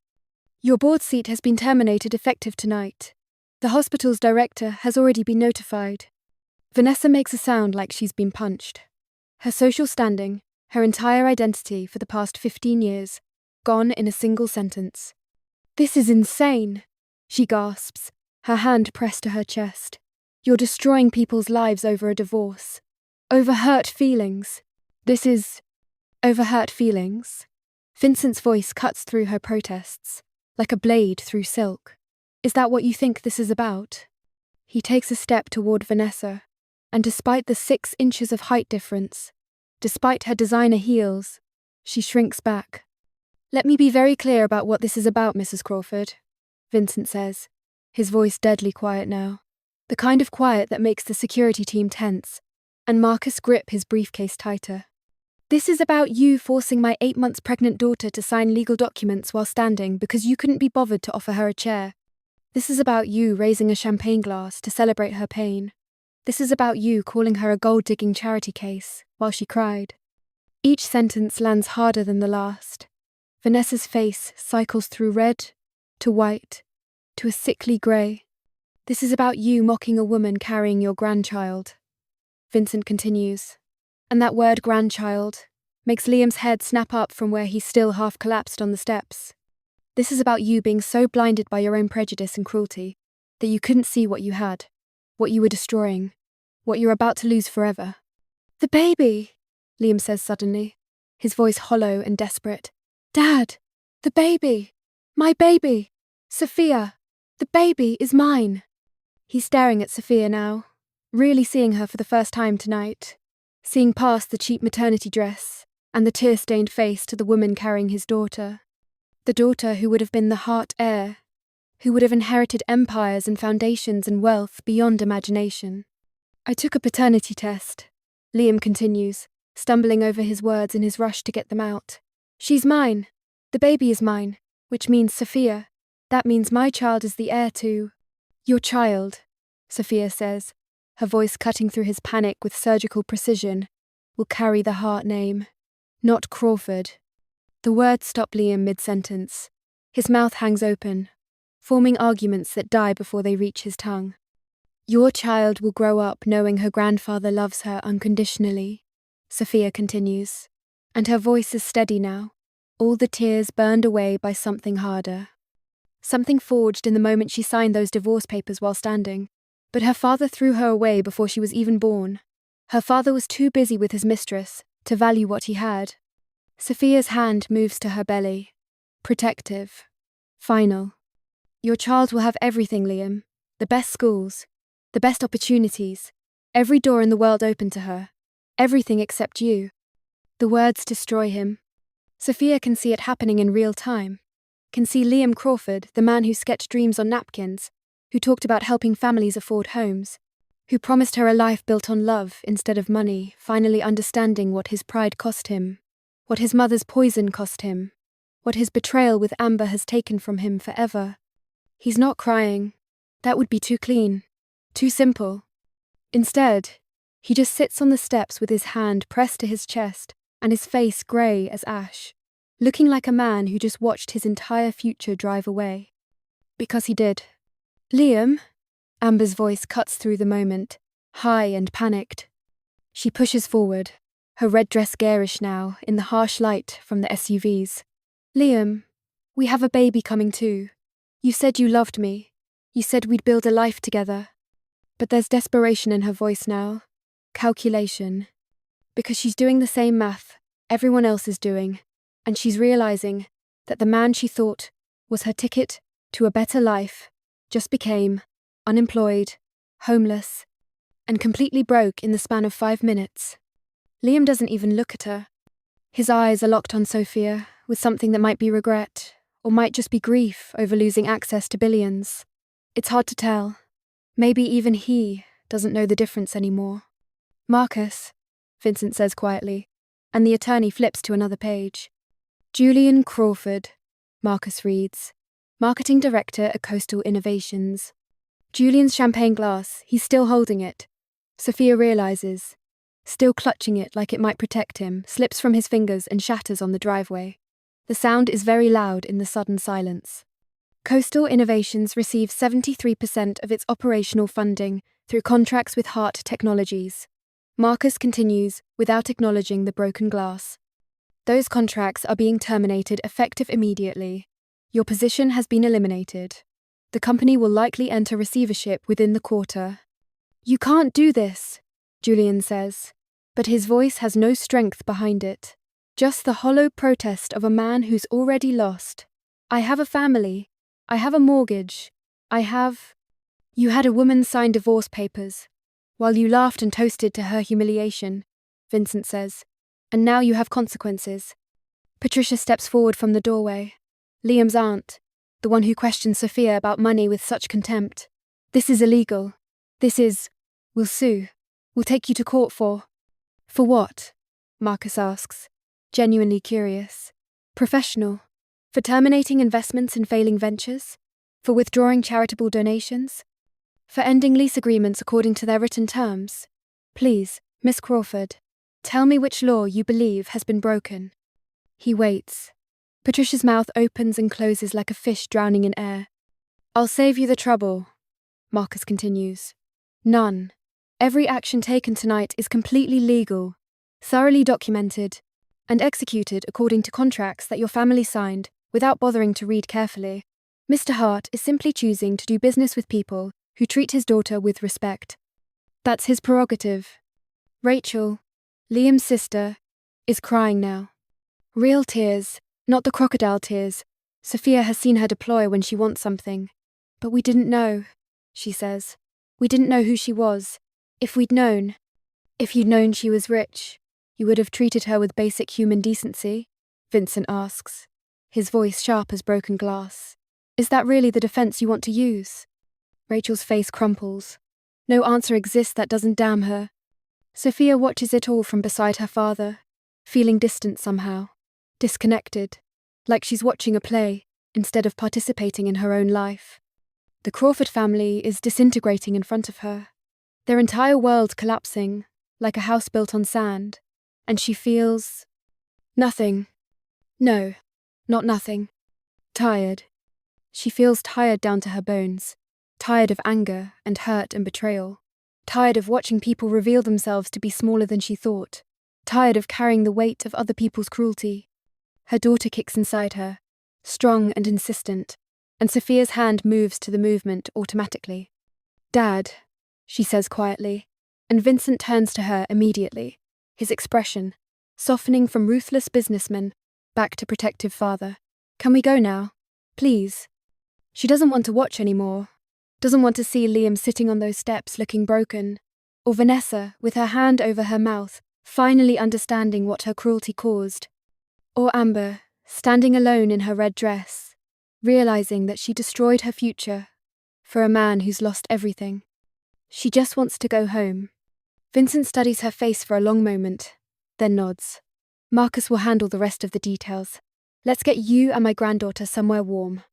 Your board seat has been terminated effective tonight. The hospital's director has already been notified. Vanessa makes a sound like she's been punched. Her social standing, her entire identity for the past 15 years, gone in a single sentence. This is insane, she gasps, her hand pressed to her chest. You're destroying people's lives over a divorce. Over hurt feelings. This is over hurt feelings. Vincent's voice cuts through her protests, like a blade through silk. Is that what you think this is about? He takes a step toward Vanessa, and despite the 6 inches of height difference, despite her designer heels, she shrinks back. Let me be very clear about what this is about, Mrs. Crawford, Vincent says, his voice deadly quiet now. The kind of quiet that makes the security team tense, and Marcus grip his briefcase tighter. This is about you forcing my 8 months pregnant daughter to sign legal documents while standing because you couldn't be bothered to offer her a chair. This is about you raising a champagne glass to celebrate her pain. This is about you calling her a gold-digging charity case while she cried. Each sentence lands harder than the last. Vanessa's face cycles through red to white to a sickly grey. This is about you mocking a woman carrying your grandchild. Vincent continues. And that word grandchild makes Liam's head snap up from where he still half collapsed on the steps. This is about you being so blinded by your own prejudice and cruelty that you couldn't see what you had, what you were destroying, what you're about to lose forever. The baby, Liam says suddenly, his voice hollow and desperate. Dad, the baby, my baby, Sophia, the baby is mine. He's staring at Sophia now, really seeing her for the first time tonight. Seeing past the cheap maternity dress and the tear-stained face to the woman carrying his daughter. The daughter who would have been the Hart heir, who would have inherited empires and foundations and wealth beyond imagination. I took a paternity test, Liam continues, stumbling over his words in his rush to get them out. She's mine. The baby is mine, which means Sophia. That means my child is the heir to... Your child, Sophia says, her voice cutting through his panic with surgical precision, will carry the Hart name, not Crawford. The words stop Liam mid-sentence. His mouth hangs open, forming arguments that die before they reach his tongue. Your child will grow up knowing her grandfather loves her unconditionally, Sophia continues, and her voice is steady now, all the tears burned away by something harder. Something forged in the moment she signed those divorce papers while standing. But her father threw her away before she was even born. Her father was too busy with his mistress to value what he had. Sophia's hand moves to her belly. Protective. Final. Your child will have everything, Liam. The best schools. The best opportunities. Every door in the world open to her. Everything except you. The words destroy him. Sophia can see it happening in real time. Can see Liam Crawford, the man who sketched dreams on napkins, who talked about helping families afford homes, who promised her a life built on love instead of money, finally understanding what his pride cost him, what his mother's poison cost him, what his betrayal with Amber has taken from him forever. He's not crying. That would be too clean, too simple. Instead, he just sits on the steps with his hand pressed to his chest and his face grey as ash, looking like a man who just watched his entire future drive away. Because he did. Liam? Amber's voice cuts through the moment, high and panicked. She pushes forward, her red dress garish now in the harsh light from the SUVs. Liam, we have a baby coming too. You said you loved me. You said we'd build a life together. But there's desperation in her voice now. Calculation. Because she's doing the same math everyone else is doing, and she's realizing that the man she thought was her ticket to a better life just became unemployed, homeless, and completely broke in the span of 5 minutes. Liam doesn't even look at her. His eyes are locked on Sophia with something that might be regret, or might just be grief over losing access to billions. It's hard to tell. Maybe even he doesn't know the difference anymore. Marcus, Vincent says quietly, and the attorney flips to another page. Julian Crawford, Marcus reads. Marketing Director at Coastal Innovations. Julian's champagne glass, he's still holding it. Sophia realizes. still clutching it like it might protect him, slips from his fingers and shatters on the driveway. The sound is very loud in the sudden silence. Coastal Innovations receives 73% of its operational funding through contracts with Hart Technologies. Marcus continues, without acknowledging the broken glass. Those contracts are being terminated effective immediately. Your position has been eliminated. The company will likely enter receivership within the quarter. You can't do this, Julian says, but his voice has no strength behind it. Just the hollow protest of a man who's already lost. I have a family. I have a mortgage. You had a woman sign divorce papers, while you laughed and toasted to her humiliation, Vincent says, and now you have consequences. Patricia steps forward from the doorway. Liam's aunt, the one who questions Sophia about money with such contempt. This is illegal. We'll sue. We'll take you to court for what? Marcus asks, genuinely curious. Professional. For terminating investments in failing ventures? For withdrawing charitable donations? For ending lease agreements according to their written terms? Please, Miss Crawford, tell me which law you believe has been broken. He waits. Patricia's mouth opens and closes like a fish drowning in air. I'll save you the trouble, Marcus continues. None. Every action taken tonight is completely legal, thoroughly documented, and executed according to contracts that your family signed without bothering to read carefully. Mr. Hart is simply choosing to do business with people who treat his daughter with respect. That's his prerogative. Rachel, Liam's sister, is crying now. Real tears, not the crocodile tears. Sophia has seen her deploy when she wants something. But we didn't know, she says. We didn't know who she was. If you'd known she was rich, you would have treated her with basic human decency? Vincent asks, his voice sharp as broken glass. Is that really the defense you want to use? Rachel's face crumples. No answer exists that doesn't damn her. Sophia watches it all from beside her father, feeling distant somehow, disconnected, like she's watching a play instead of participating in her own life. The Crawford family is disintegrating in front of her, their entire world collapsing, like a house built on sand, and she feels nothing. No, not nothing. Tired. She feels tired down to her bones, tired of anger and hurt and betrayal, tired of watching people reveal themselves to be smaller than she thought, tired of carrying the weight of other people's cruelty. Her daughter kicks inside her, strong and insistent, and Sophia's hand moves to the movement automatically. Dad, she says quietly, and Vincent turns to her immediately, his expression softening from ruthless businessman back to protective father. Can we go now? Please. She doesn't want to watch anymore, doesn't want to see Liam sitting on those steps looking broken, or Vanessa with her hand over her mouth, finally understanding what her cruelty caused, or Amber standing alone in her red dress, realizing that she destroyed her future for a man who's lost everything. She just wants to go home. Vincent studies her face for a long moment, then nods. Marcus will handle the rest of the details. Let's get you and my granddaughter somewhere warm.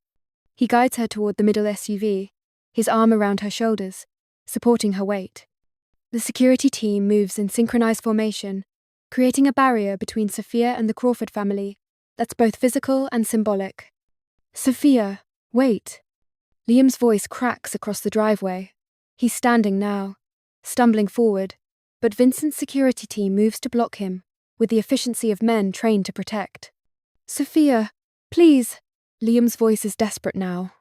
He guides her toward the middle SUV, his arm around her shoulders, supporting her weight. The security team moves in synchronized formation, creating a barrier between Sophia and the Crawford family that's both physical and symbolic. Sophia, wait. Liam's voice cracks across the driveway. He's standing now, stumbling forward, but Vincent's security team moves to block him, with the efficiency of men trained to protect. Sophia, please. Liam's voice is desperate now.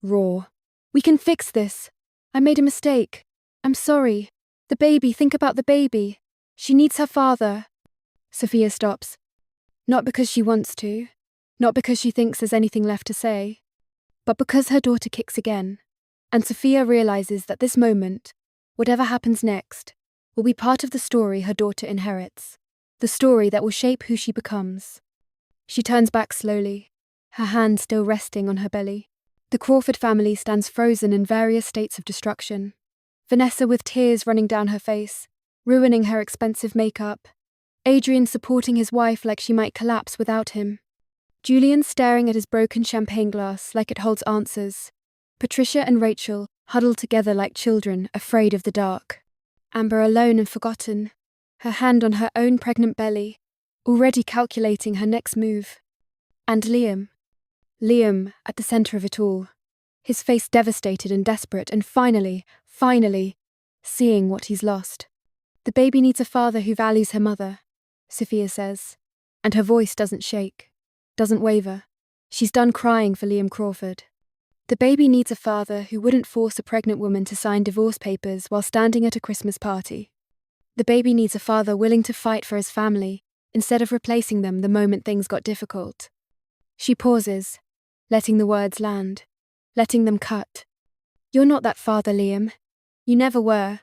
Raw. We can fix this. I made a mistake. I'm sorry. The baby, think about the baby. She needs her father. Sophia stops. Not because she wants to, not because she thinks there's anything left to say, but because her daughter kicks again, and Sophia realizes that this moment, whatever happens next, will be part of the story her daughter inherits, the story that will shape who she becomes. She turns back slowly, her hand still resting on her belly. The Crawford family stands frozen in various states of destruction. Vanessa with tears running down her face, ruining her expensive makeup. Adrian supporting his wife like she might collapse without him. Julian staring at his broken champagne glass like it holds answers. Patricia and Rachel huddled together like children, afraid of the dark. Amber alone and forgotten, her hand on her own pregnant belly, already calculating her next move. And Liam at the center of it all, his face devastated and desperate, and finally, seeing what he's lost. The baby needs a father who values her mother, Sophia says, and her voice doesn't shake, doesn't waver. She's done crying for Liam Crawford. The baby needs a father who wouldn't force a pregnant woman to sign divorce papers while standing at a Christmas party. The baby needs a father willing to fight for his family instead of replacing them the moment things got difficult. She pauses, letting the words land, letting them cut. You're not that father, Liam. You never were.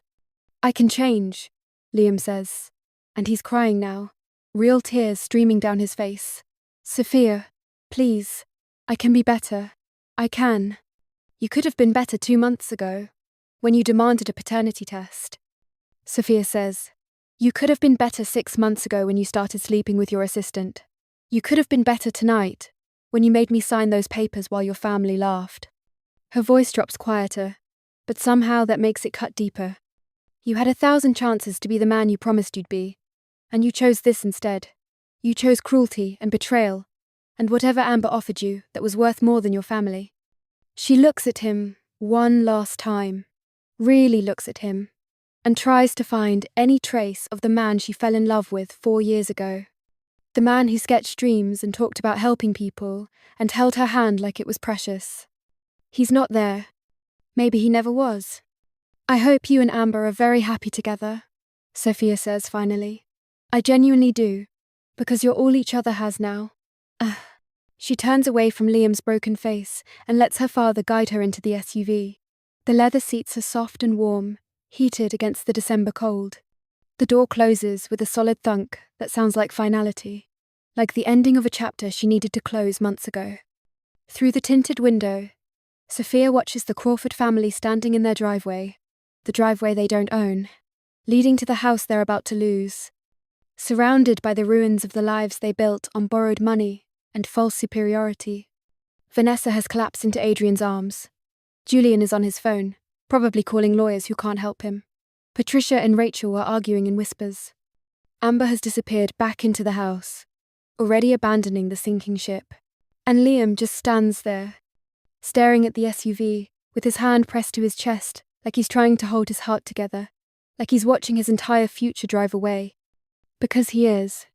I can change, Liam says, and he's crying now, real tears streaming down his face. Sophia, please, I can be better. I can. You could have been better 2 months ago, when you demanded a paternity test. Sophia says, you could have been better 6 months ago when you started sleeping with your assistant. You could have been better tonight, when you made me sign those papers while your family laughed. Her voice drops quieter, but somehow that makes it cut deeper. You had 1,000 chances to be the man you promised you'd be, and you chose this instead. You chose cruelty and betrayal, and whatever Amber offered you that was worth more than your family. She looks at him one last time, really looks at him, and tries to find any trace of the man she fell in love with 4 years ago. The man who sketched dreams and talked about helping people and held her hand like it was precious. He's not there. Maybe he never was. I hope you and Amber are very happy together, Sophia says finally. I genuinely do, because you're all each other has now. She turns away from Liam's broken face and lets her father guide her into the SUV. The leather seats are soft and warm, heated against the December cold. The door closes with a solid thunk that sounds like finality, like the ending of a chapter she needed to close months ago. Through the tinted window, Sophia watches the Crawford family standing in their driveway, the driveway they don't own, leading to the house they're about to lose. Surrounded by the ruins of the lives they built on borrowed money and false superiority. Vanessa has collapsed into Adrian's arms. Julian is on his phone, probably calling lawyers who can't help him. Patricia and Rachel are arguing in whispers. Amber has disappeared back into the house, already abandoning the sinking ship. And Liam just stands there, staring at the SUV, with his hand pressed to his chest, like he's trying to hold his heart together, like he's watching his entire future drive away. Because he is.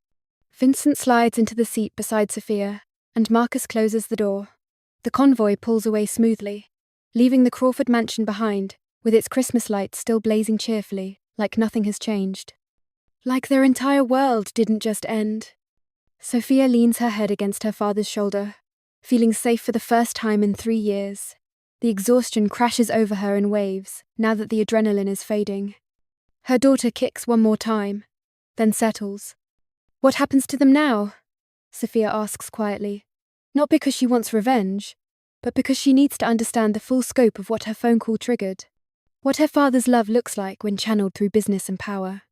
Vincent slides into the seat beside Sophia, and Marcus closes the door. The convoy pulls away smoothly, leaving the Crawford mansion behind, with its Christmas lights still blazing cheerfully, like nothing has changed. Like their entire world didn't just end. Sophia leans her head against her father's shoulder, feeling safe for the first time in 3 years. The exhaustion crashes over her in waves, now that the adrenaline is fading. Her daughter kicks one more time, then settles. What happens to them now? Sophia asks quietly, not because she wants revenge, but because she needs to understand the full scope of what her phone call triggered, what her father's love looks like when channeled through business and power.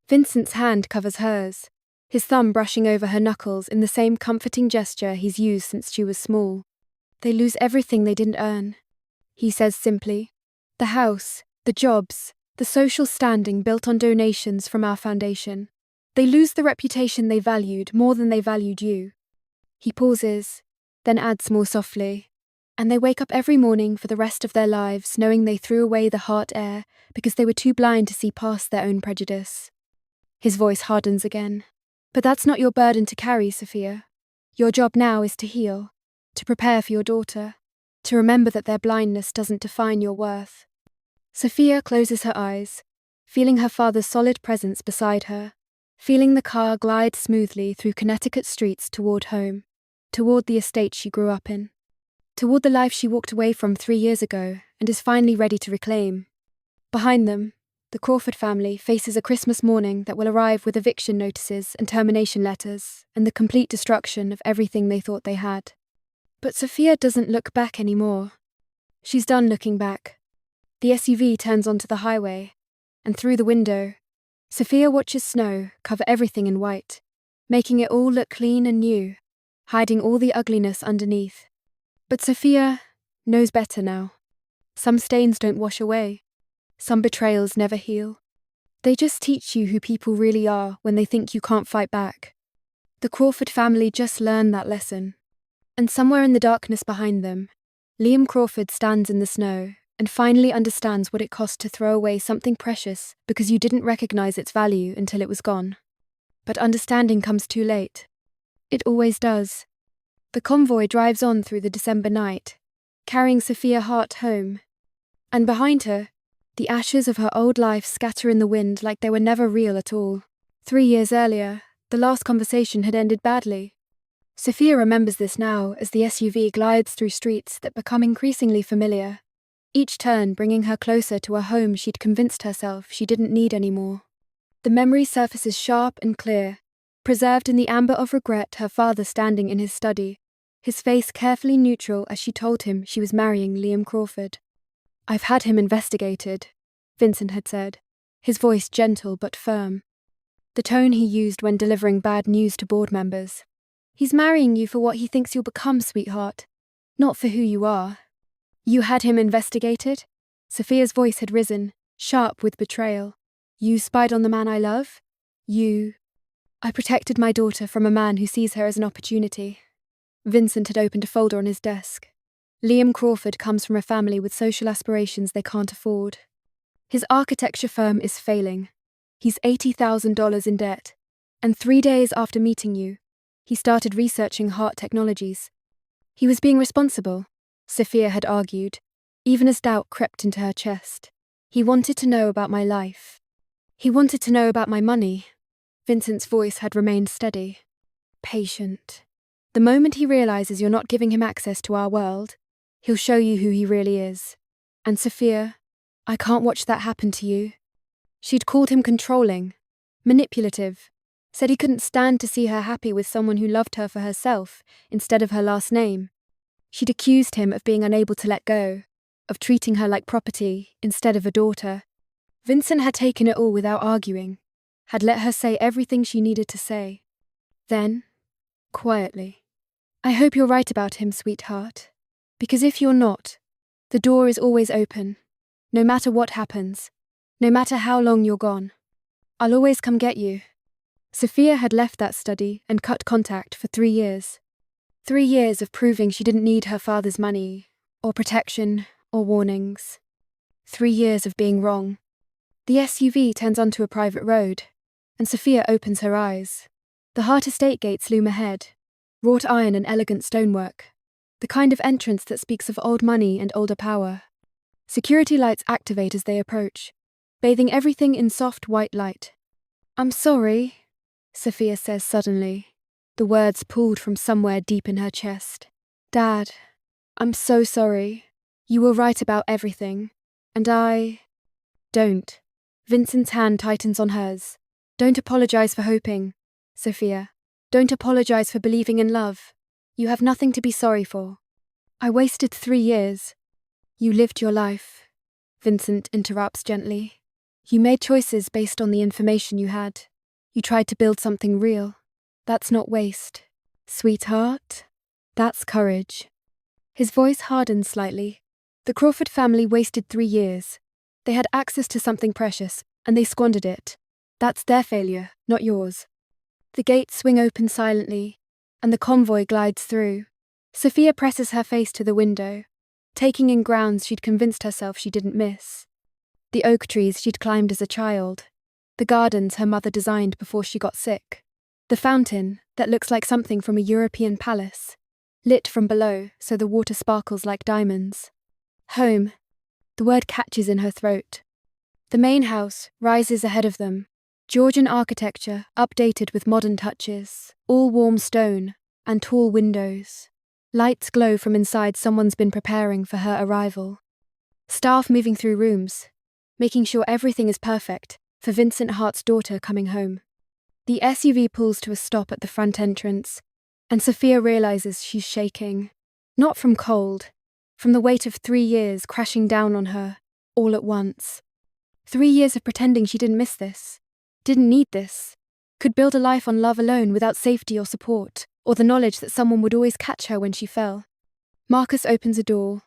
Vincent's hand covers hers, his thumb brushing over her knuckles in the same comforting gesture he's used since she was small. They lose everything they didn't earn, he says simply. The house, the jobs, the social standing built on donations from our foundation. They lose the reputation they valued more than they valued you. He pauses, then adds more softly, and they wake up every morning for the rest of their lives knowing they threw away the Hart heir because they were too blind to see past their own prejudice. His voice hardens again. But that's not your burden to carry, Sophia. Your job now is to heal, to prepare for your daughter, to remember that their blindness doesn't define your worth. Sophia closes her eyes, feeling her father's solid presence beside her, feeling the car glide smoothly through Connecticut streets toward home, toward the estate she grew up in, toward the life she walked away from 3 years ago and is finally ready to reclaim. Behind them, the Crawford family faces a Christmas morning that will arrive with eviction notices and termination letters and the complete destruction of everything they thought they had. But Sophia doesn't look back anymore. She's done looking back. The SUV turns onto the highway, and through the window, Sophia watches snow cover everything in white, making it all look clean and new, hiding all the ugliness underneath. But Sophia knows better now. Some stains don't wash away. Some betrayals never heal. They just teach you who people really are when they think you can't fight back. The Crawford family just learned that lesson. And somewhere in the darkness behind them, Liam Crawford stands in the snow and finally understands what it cost to throw away something precious because you didn't recognize its value until it was gone. But understanding comes too late. It always does. The convoy drives on through the December night, carrying Sophia Hart home. And behind her, the ashes of her old life scatter in the wind like they were never real at all. 3 years earlier, the last conversation had ended badly. Sophia remembers this now as the SUV glides through streets that become increasingly familiar, each turn bringing her closer to a home she'd convinced herself she didn't need anymore. The memory surfaces sharp and clear, preserved in the amber of regret, her father standing in his study, his face carefully neutral as she told him she was marrying Liam Crawford. "I've had him investigated," Vincent had said, his voice gentle but firm. The tone he used when delivering bad news to board members. "He's marrying you for what he thinks you'll become, sweetheart, not for who you are." "You had him investigated?" Sophia's voice had risen, sharp with betrayal. "You spied on the man I love? You—" "I protected my daughter from a man who sees her as an opportunity." Vincent had opened a folder on his desk. Liam Crawford comes from a family with social aspirations they can't afford. His architecture firm is failing. He's $80,000 in debt. And 3 days after meeting you, he started researching Hart Technologies. He was being responsible, Sophia had argued, even as doubt crept into her chest. "He wanted to know about my life. He wanted to know about my money." Vincent's voice had remained steady. "Patient. The moment he realizes you're not giving him access to our world, he'll show you who he really is. And Sophia, I can't watch that happen to you." She'd called him controlling, manipulative, said he couldn't stand to see her happy with someone who loved her for herself instead of her last name. She'd accused him of being unable to let go, of treating her like property instead of a daughter. Vincent had taken it all without arguing, had let her say everything she needed to say. Then, quietly, "I hope you're right about him, sweetheart. Because if you're not, the door is always open. No matter what happens, no matter how long you're gone, I'll always come get you." Sophia had left that study and cut contact for 3 years. 3 years of proving she didn't need her father's money, or protection, or warnings. 3 years of being wrong. The SUV turns onto a private road, and Sophia opens her eyes. The Hart estate gates loom ahead, wrought iron and elegant stonework, the kind of entrance that speaks of old money and older power. Security lights activate as they approach, bathing everything in soft white light. "I'm sorry," Sophia says suddenly, the words pulled from somewhere deep in her chest. "Dad, I'm so sorry. You were right about everything, and I—" "Don't." Vincent's hand tightens on hers. "Don't apologize for hoping, Sophia. Don't apologize for believing in love. You have nothing to be sorry for. I wasted 3 years. You lived your life," Vincent interrupts gently. "You made choices based on the information you had. You tried to build something real. That's not waste, sweetheart. That's courage." His voice hardened slightly. The Crawford family wasted 3 years. They had access to something precious, and they squandered it. That's their failure, not yours. The gates swing open silently, and the convoy glides through. Sophia presses her face to the window, taking in grounds she'd convinced herself she didn't miss. The oak trees she'd climbed as a child, the gardens her mother designed before she got sick, the fountain that looks like something from a European palace, lit from below so the water sparkles like diamonds. Home. The word catches in her throat. The main house rises ahead of them, Georgian architecture updated with modern touches, all warm stone and tall windows. Lights glow from inside. Someone's been preparing for her arrival. Staff moving through rooms, making sure everything is perfect for Vincent Hart's daughter coming home. The SUV pulls to a stop at the front entrance, and Sophia realizes she's shaking. Not from cold, from the weight of 3 years crashing down on her, all at once. 3 years of pretending she didn't miss this, didn't need this, could build a life on love alone without safety or support, or the knowledge that someone would always catch her when she fell. Marcus opens a door,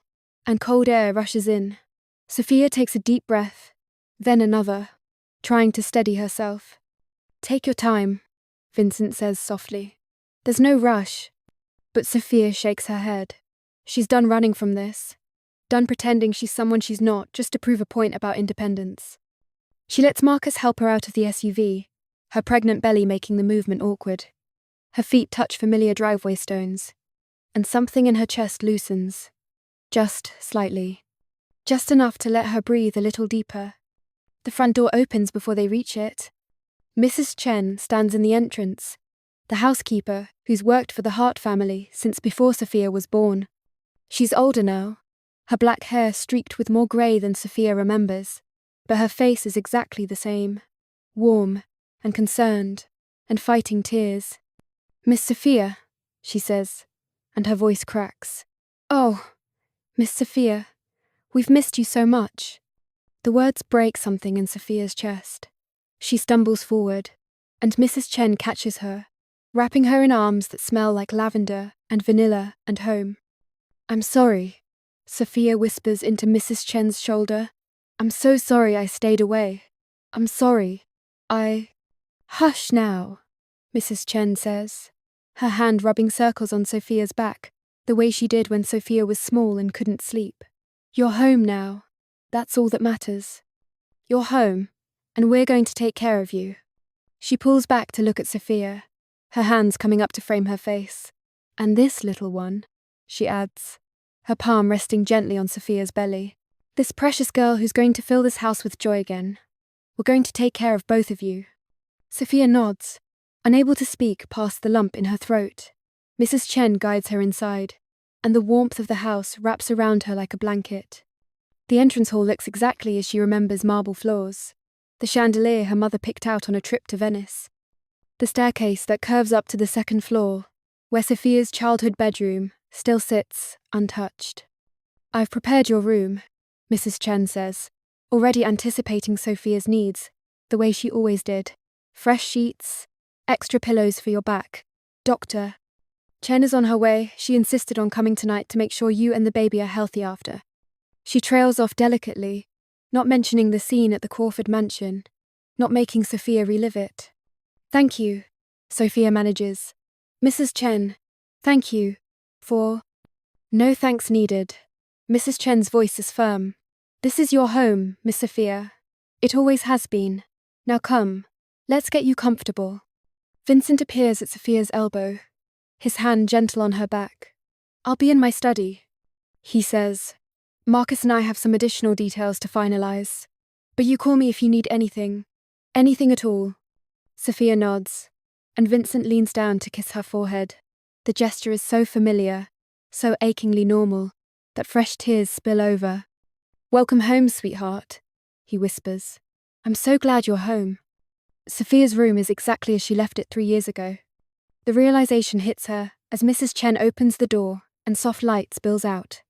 and cold air rushes in. Sophia takes a deep breath, then another. trying to steady herself. Take your time, Vincent says softly. There's no rush. But Sophia shakes her head. She's done running from this. Done pretending she's someone she's not just to prove a point about independence. She lets Marcus help her out of the SUV, her pregnant belly making the movement awkward. Her feet touch familiar driveway stones, and something in her chest loosens. Just slightly. Just enough to let her breathe a little deeper. The front door opens before they reach it. Mrs. Chen stands in the entrance, the housekeeper who's worked for the Hart family since before Sophia was born. She's older now, her black hair streaked with more grey than Sophia remembers, but her face is exactly the same, warm and concerned and fighting tears. "Miss Sophia," she says, and her voice cracks. "Oh, Miss Sophia, we've missed you so much." The words break something in Sophia's chest. She stumbles forward, and Mrs. Chen catches her, wrapping her in arms that smell like lavender and vanilla and home. "I'm sorry," Sophia whispers into Mrs. Chen's shoulder. "I'm so sorry I stayed away. I'm sorry. Hush now," Mrs. Chen says, her hand rubbing circles on Sophia's back, the way she did when Sophia was small and couldn't sleep. "You're home now. That's all that matters. You're home, and we're going to take care of you." She pulls back to look at Sophia, her hands coming up to frame her face. "And this little one," she adds, her palm resting gently on Sophia's belly. "This precious girl who's going to fill this house with joy again. We're going to take care of both of you." Sophia nods, unable to speak past the lump in her throat. Mrs. Chen guides her inside, and the warmth of the house wraps around her like a blanket. The entrance hall looks exactly as she remembers: marble floors, the chandelier her mother picked out on a trip to Venice, the staircase that curves up to the second floor, where Sophia's childhood bedroom still sits untouched. "I've prepared your room," Mrs. Chen says, already anticipating Sophia's needs, the way she always did. "Fresh sheets, extra pillows for your back. Doctor Chen is on her way. She insisted on coming tonight to make sure you and the baby are healthy after." She trails off delicately, not mentioning the scene at the Crawford mansion, not making Sophia relive it. "Thank you," Sophia manages. "Mrs. Chen, thank you for—" "No thanks needed." Mrs. Chen's voice is firm. "This is your home, Miss Sophia. It always has been. Now come, let's get you comfortable." Vincent appears at Sophia's elbow, his hand gentle on her back. "I'll be in my study," he says. "Marcus and I have some additional details to finalize. But you call me if you need anything. Anything at all." Sophia nods, and Vincent leans down to kiss her forehead. The gesture is so familiar, so achingly normal, that fresh tears spill over. "Welcome home, sweetheart," he whispers. "I'm so glad you're home." Sophia's room is exactly as she left it 3 years ago. The realization hits her as Mrs. Chen opens the door and soft light spills out.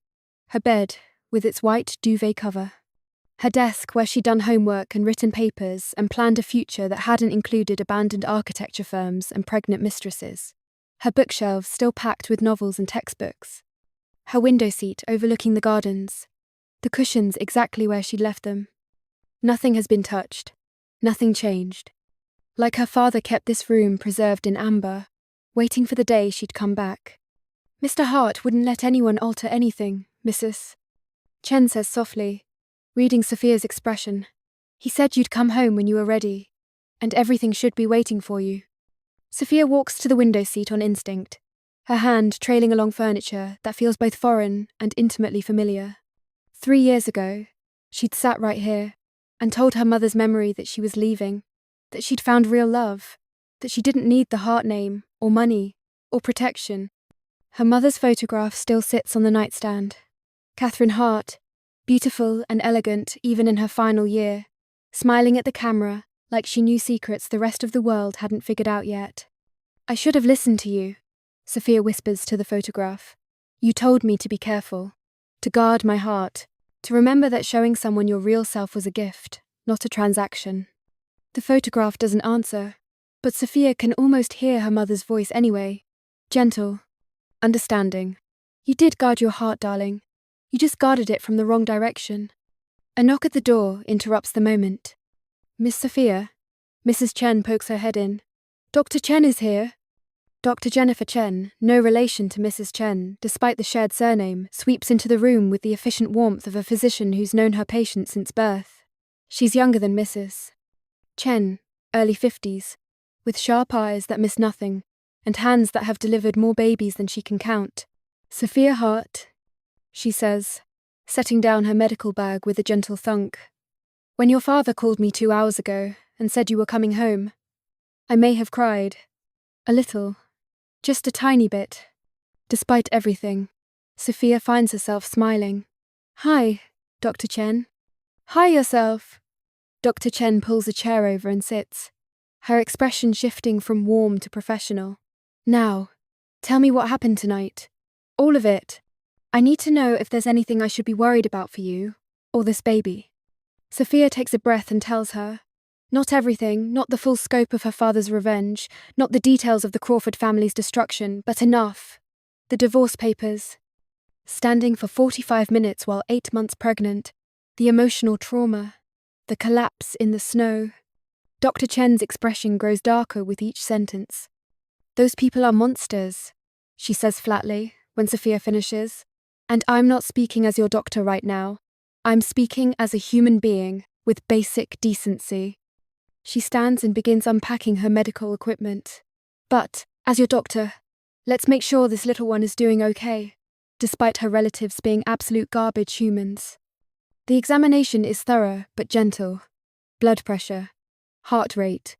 Her bed, with its white duvet cover. Her desk where she'd done homework and written papers and planned a future that hadn't included abandoned architecture firms and pregnant mistresses. Her bookshelves still packed with novels and textbooks. Her window seat overlooking the gardens. The cushions exactly where she'd left them. Nothing has been touched. Nothing changed. Like her father kept this room preserved in amber, waiting for the day she'd come back. "Mr. Hart wouldn't let anyone alter anything, Mrs. Chen says softly, reading Sophia's expression. "He said you'd come home when you were ready, and everything should be waiting for you." Sophia walks to the window seat on instinct, her hand trailing along furniture that feels both foreign and intimately familiar. 3 years ago, she'd sat right here and told her mother's memory that she was leaving, that she'd found real love, that she didn't need the Hart name, or money, or protection. Her mother's photograph still sits on the nightstand. Catherine Hart, beautiful and elegant even in her final year, smiling at the camera like she knew secrets the rest of the world hadn't figured out yet. "I should have listened to you," Sophia whispers to the photograph. "You told me to be careful, to guard my heart, to remember that showing someone your real self was a gift, not a transaction." The photograph doesn't answer, but Sophia can almost hear her mother's voice anyway, gentle, understanding. "You did guard your heart, darling. You just guarded it from the wrong direction." A knock at the door interrupts the moment. Miss Sophia? Mrs. Chen pokes her head in. Dr. Chen is here. Dr. Jennifer Chen, no relation to Mrs. Chen, despite the shared surname, sweeps into the room with the efficient warmth of a physician who's known her patient since birth. She's younger than Mrs. Chen, early 50s, with sharp eyes that miss nothing, and hands that have delivered more babies than she can count. Sophia Hart, she says, setting down her medical bag with a gentle thunk. When your father called me 2 hours ago and said you were coming home, I may have cried. A little. Just a tiny bit. Despite everything, Sophia finds herself smiling. Hi, Dr. Chen. Hi yourself. Dr. Chen pulls a chair over and sits, her expression shifting from warm to professional. Now, tell me what happened tonight. All of it. I need to know if there's anything I should be worried about for you, or this baby. Sophia takes a breath and tells her. Not everything, not the full scope of her father's revenge, not the details of the Crawford family's destruction, but enough. The divorce papers. Standing for 45 minutes while 8 months pregnant, the emotional trauma, the collapse in the snow. Dr. Chen's expression grows darker with each sentence. Those people are monsters, she says flatly when Sophia finishes. And I'm not speaking as your doctor right now. I'm speaking as a human being with basic decency. She stands and begins unpacking her medical equipment. But, as your doctor, let's make sure this little one is doing okay, despite her relatives being absolute garbage humans. The examination is thorough but gentle. Blood pressure, heart rate,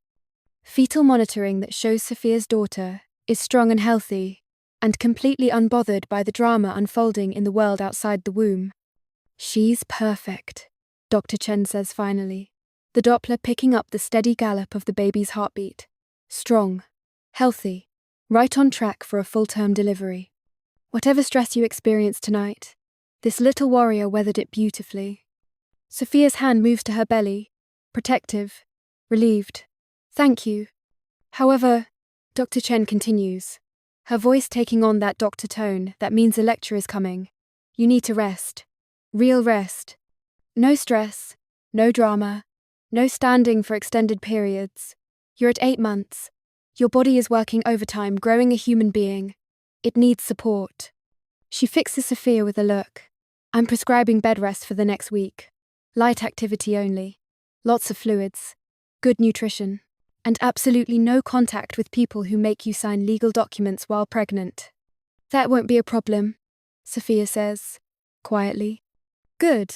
fetal monitoring that shows Sophia's daughter is strong and healthy, and completely unbothered by the drama unfolding in the world outside the womb. She's perfect, Dr. Chen says finally, the Doppler picking up the steady gallop of the baby's heartbeat. Strong, healthy, right on track for a full-term delivery. Whatever stress you experienced tonight, this little warrior weathered it beautifully. Sophia's hand moves to her belly, protective, relieved. Thank you. However, Dr. Chen continues, her voice taking on that doctor tone that means a lecture is coming. You need to rest. Real rest. No stress, no drama, no standing for extended periods. You're at 8 months. Your body is working overtime, growing a human being. It needs support. She fixes Sophia with a look. I'm prescribing bed rest for the next week. Light activity only. Lots of fluids. Good nutrition. And absolutely no contact with people who make you sign legal documents while pregnant. That won't be a problem, Sophia says, quietly. Good.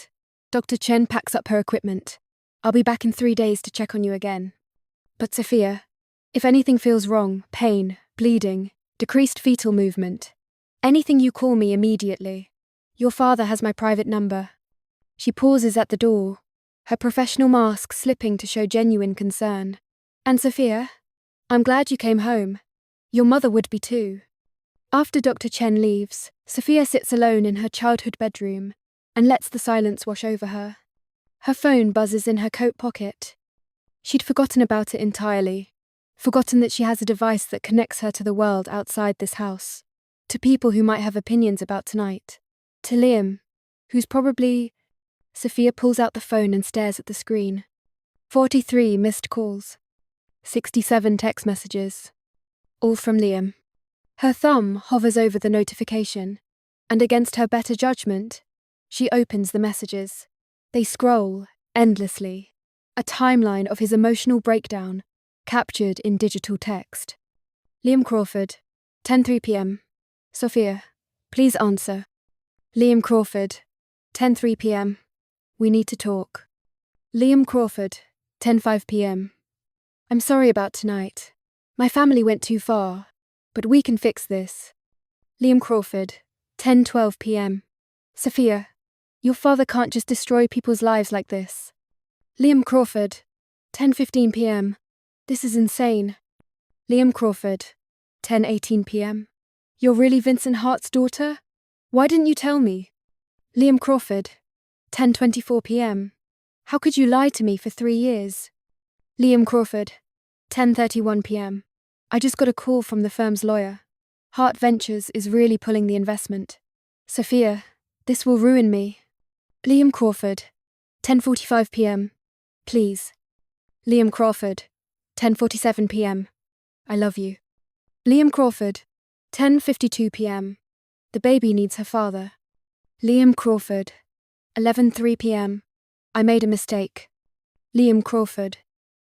Dr. Chen packs up her equipment. I'll be back in 3 days to check on you again. But Sophia, if anything feels wrong, pain, bleeding, decreased fetal movement, anything, you call me immediately. Your father has my private number. She pauses at the door, her professional mask slipping to show genuine concern. And Sophia, I'm glad you came home. Your mother would be too. After Dr. Chen leaves, Sophia sits alone in her childhood bedroom and lets the silence wash over her. Her phone buzzes in her coat pocket. She'd forgotten about it entirely, forgotten that she has a device that connects her to the world outside this house, to people who might have opinions about tonight, to Liam, who's probably... Sophia pulls out the phone and stares at the screen. 43 missed calls. 67 text messages. All from Liam. Her thumb hovers over the notification, and against her better judgment, she opens the messages. They scroll, endlessly, a timeline of his emotional breakdown, captured in digital text. Liam Crawford, 10:03 p.m. Sophia, please answer. Liam Crawford, 10:03 p.m. We need to talk. Liam Crawford, 10:05 p.m. I'm sorry about tonight. My family went too far, but we can fix this. Liam Crawford, 10:12 p.m. Sophia, your father can't just destroy people's lives like this. Liam Crawford, 10:15 p.m. This is insane. Liam Crawford, 10:18 p.m. You're really Vincent Hart's daughter? Why didn't you tell me? Liam Crawford, 10:24 p.m. How could you lie to me for 3 years? Liam Crawford, 10:31 p.m. I just got a call from the firm's lawyer. Hart Ventures is really pulling the investment. Sophia, this will ruin me. Liam Crawford, 10:45 p.m. Please. Liam Crawford, 10:47 p.m. I love you. Liam Crawford, 10:52 p.m. The baby needs her father. Liam Crawford, 11:03 p.m. I made a mistake. Liam Crawford,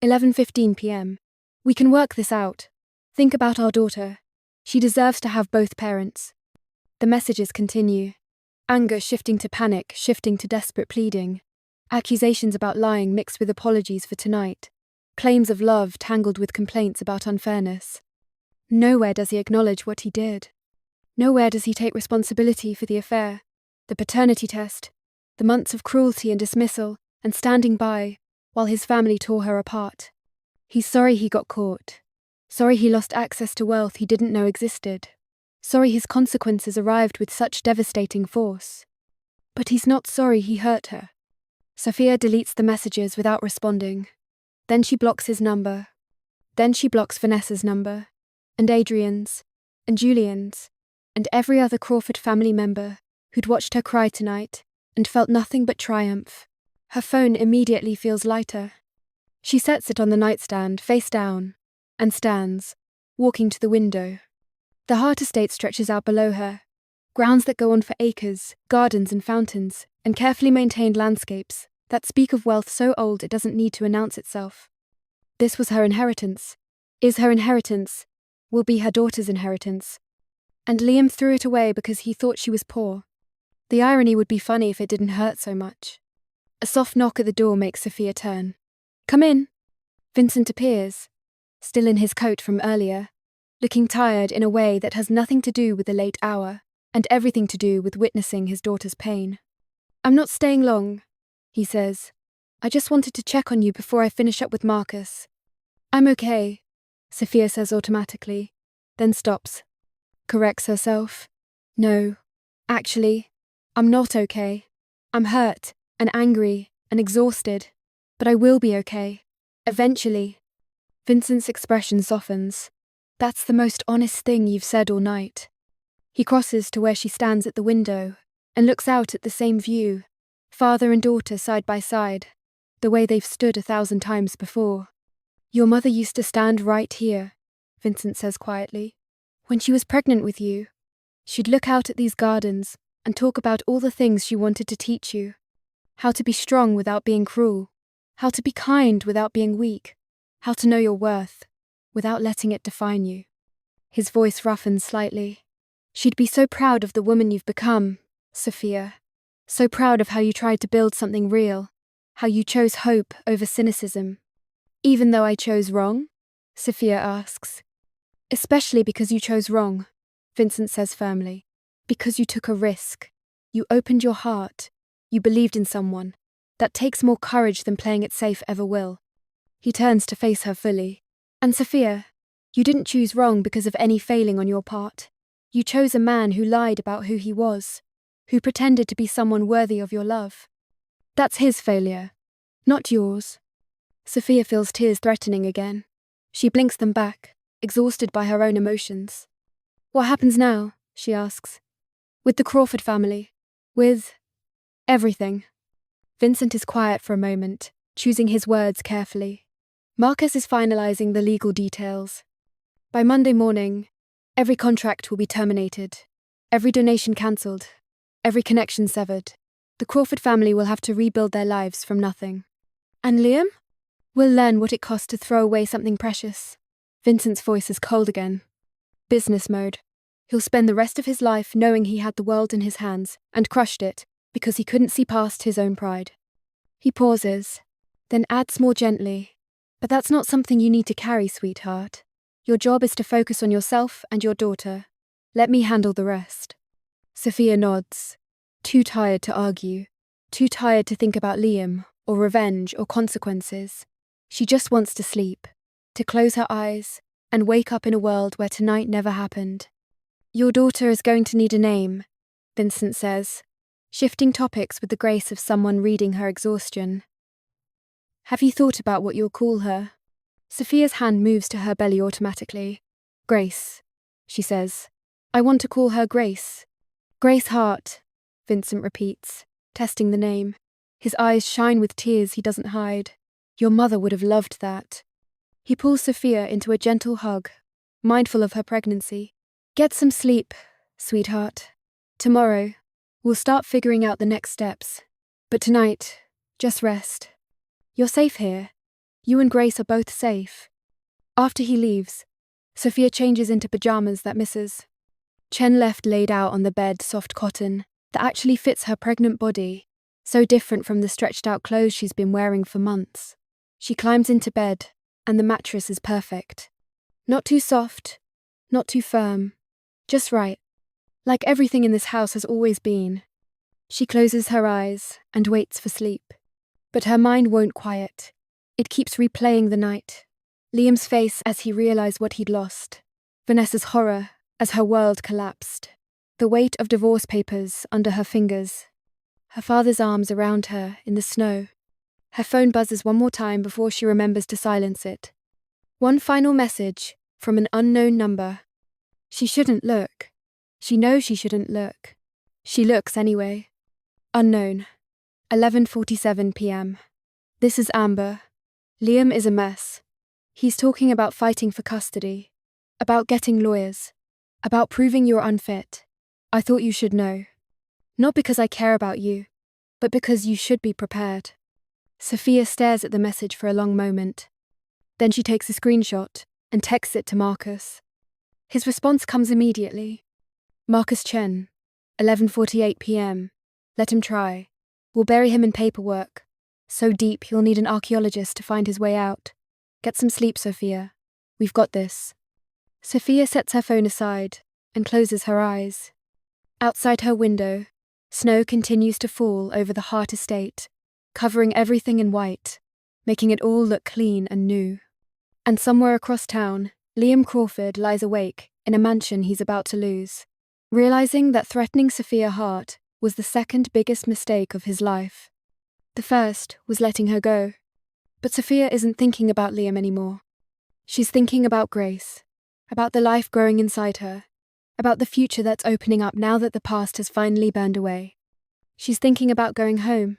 11:15 p.m. We can work this out. Think about our daughter. She deserves to have both parents. The messages continue. Anger shifting to panic, shifting to desperate pleading. Accusations about lying mixed with apologies for tonight. Claims of love tangled with complaints about unfairness. Nowhere does he acknowledge what he did. Nowhere does he take responsibility for the affair, the paternity test, the months of cruelty and dismissal, and standing by while his family tore her apart. He's sorry he got caught. Sorry he lost access to wealth he didn't know existed. Sorry his consequences arrived with such devastating force. But he's not sorry he hurt her. Sophia deletes the messages without responding. Then she blocks his number. Then she blocks Vanessa's number, and Adrian's, and Julian's, and every other Crawford family member who'd watched her cry tonight and felt nothing but triumph. Her phone immediately feels lighter. She sets it on the nightstand, face down, and stands, walking to the window. The Hart estate stretches out below her, grounds that go on for acres, gardens and fountains, and carefully maintained landscapes that speak of wealth so old it doesn't need to announce itself. This was her inheritance, is her inheritance, will be her daughter's inheritance. And Liam threw it away because he thought she was poor. The irony would be funny if it didn't hurt so much. A soft knock at the door makes Sophia turn. Come in. Vincent appears, still in his coat from earlier, looking tired in a way that has nothing to do with the late hour, and everything to do with witnessing his daughter's pain. I'm not staying long, he says. I just wanted to check on you before I finish up with Marcus. I'm okay, Sophia says automatically, then stops. Corrects herself. No, actually, I'm not okay. I'm hurt, and angry, and exhausted. But I will be okay. Eventually. Vincent's expression softens. That's the most honest thing you've said all night. He crosses to where she stands at the window and looks out at the same view, father and daughter side by side, the way they've stood 1,000 times before. Your mother used to stand right here, Vincent says quietly. When she was pregnant with you, she'd look out at these gardens and talk about all the things she wanted to teach you. How to be strong without being cruel. How to be kind without being weak. How to know your worth without letting it define you. His voice roughens slightly. She'd be so proud of the woman you've become, Sophia. So proud of how you tried to build something real. How you chose hope over cynicism. Even though I chose wrong? Sophia asks. Especially because you chose wrong, Vincent says firmly. Because you took a risk. You opened your heart. You believed in someone. That takes more courage than playing it safe ever will. He turns to face her fully. And Sophia, you didn't choose wrong because of any failing on your part. You chose a man who lied about who he was, who pretended to be someone worthy of your love. That's his failure, not yours. Sophia feels tears threatening again. She blinks them back, exhausted by her own emotions. What happens now? She asks. With the Crawford family. With everything. Vincent is quiet for a moment, choosing his words carefully. Marcus is finalizing the legal details. By Monday morning, every contract will be terminated, every donation cancelled, every connection severed. The Crawford family will have to rebuild their lives from nothing. And Liam? We'll learn what it costs to throw away something precious. Vincent's voice is cold again. Business mode. He'll spend the rest of his life knowing he had the world in his hands and crushed it because he couldn't see past his own pride. He pauses, then adds more gently. But that's not something you need to carry, sweetheart. Your job is to focus on yourself and your daughter. Let me handle the rest. Sophia nods. Too tired to argue. Too tired to think about Liam, or revenge, or consequences. She just wants to sleep. To close her eyes, and wake up in a world where tonight never happened. Your daughter is going to need a name, Vincent says, shifting topics with the grace of someone reading her exhaustion. Have you thought about what you'll call her? Sophia's hand moves to her belly automatically. Grace, she says. I want to call her Grace. Grace Hart, Vincent repeats, testing the name. His eyes shine with tears he doesn't hide. Your mother would have loved that. He pulls Sophia into a gentle hug, mindful of her pregnancy. Get some sleep, sweetheart. Tomorrow, we'll start figuring out the next steps. But tonight, just rest. You're safe here. You and Grace are both safe. After he leaves, Sophia changes into pajamas that Mrs. Chen left laid out on the bed, soft cotton, that actually fits her pregnant body, so different from the stretched out clothes she's been wearing for months. She climbs into bed, and the mattress is perfect. Not too soft, not too firm, just right. Like everything in this house has always been. She closes her eyes and waits for sleep. But her mind won't quiet. It keeps replaying the night. Liam's face as he realized what he'd lost. Vanessa's horror as her world collapsed. The weight of divorce papers under her fingers. Her father's arms around her in the snow. Her phone buzzes one more time before she remembers to silence it. One final message from an unknown number. She shouldn't look. She knows she shouldn't look. She looks anyway. Unknown. 11:47 p.m. This is Amber. Liam is a mess. He's talking about fighting for custody. About getting lawyers. About proving you're unfit. I thought you should know. Not because I care about you, but because you should be prepared. Sophia stares at the message for a long moment. Then she takes a screenshot and texts it to Marcus. His response comes immediately. Marcus Chen, 11:48 p.m. Let him try. We'll bury him in paperwork. So deep he'll need an archaeologist to find his way out. Get some sleep, Sophia. We've got this. Sophia sets her phone aside and closes her eyes. Outside her window, snow continues to fall over the Hart estate, covering everything in white, making it all look clean and new. And somewhere across town, Liam Crawford lies awake in a mansion he's about to lose, realizing that threatening Sophia Hart was the second biggest mistake of his life. The first was letting her go. But Sophia isn't thinking about Liam anymore. She's thinking about Grace, about the life growing inside her, about the future that's opening up now that the past has finally burned away. She's thinking about going home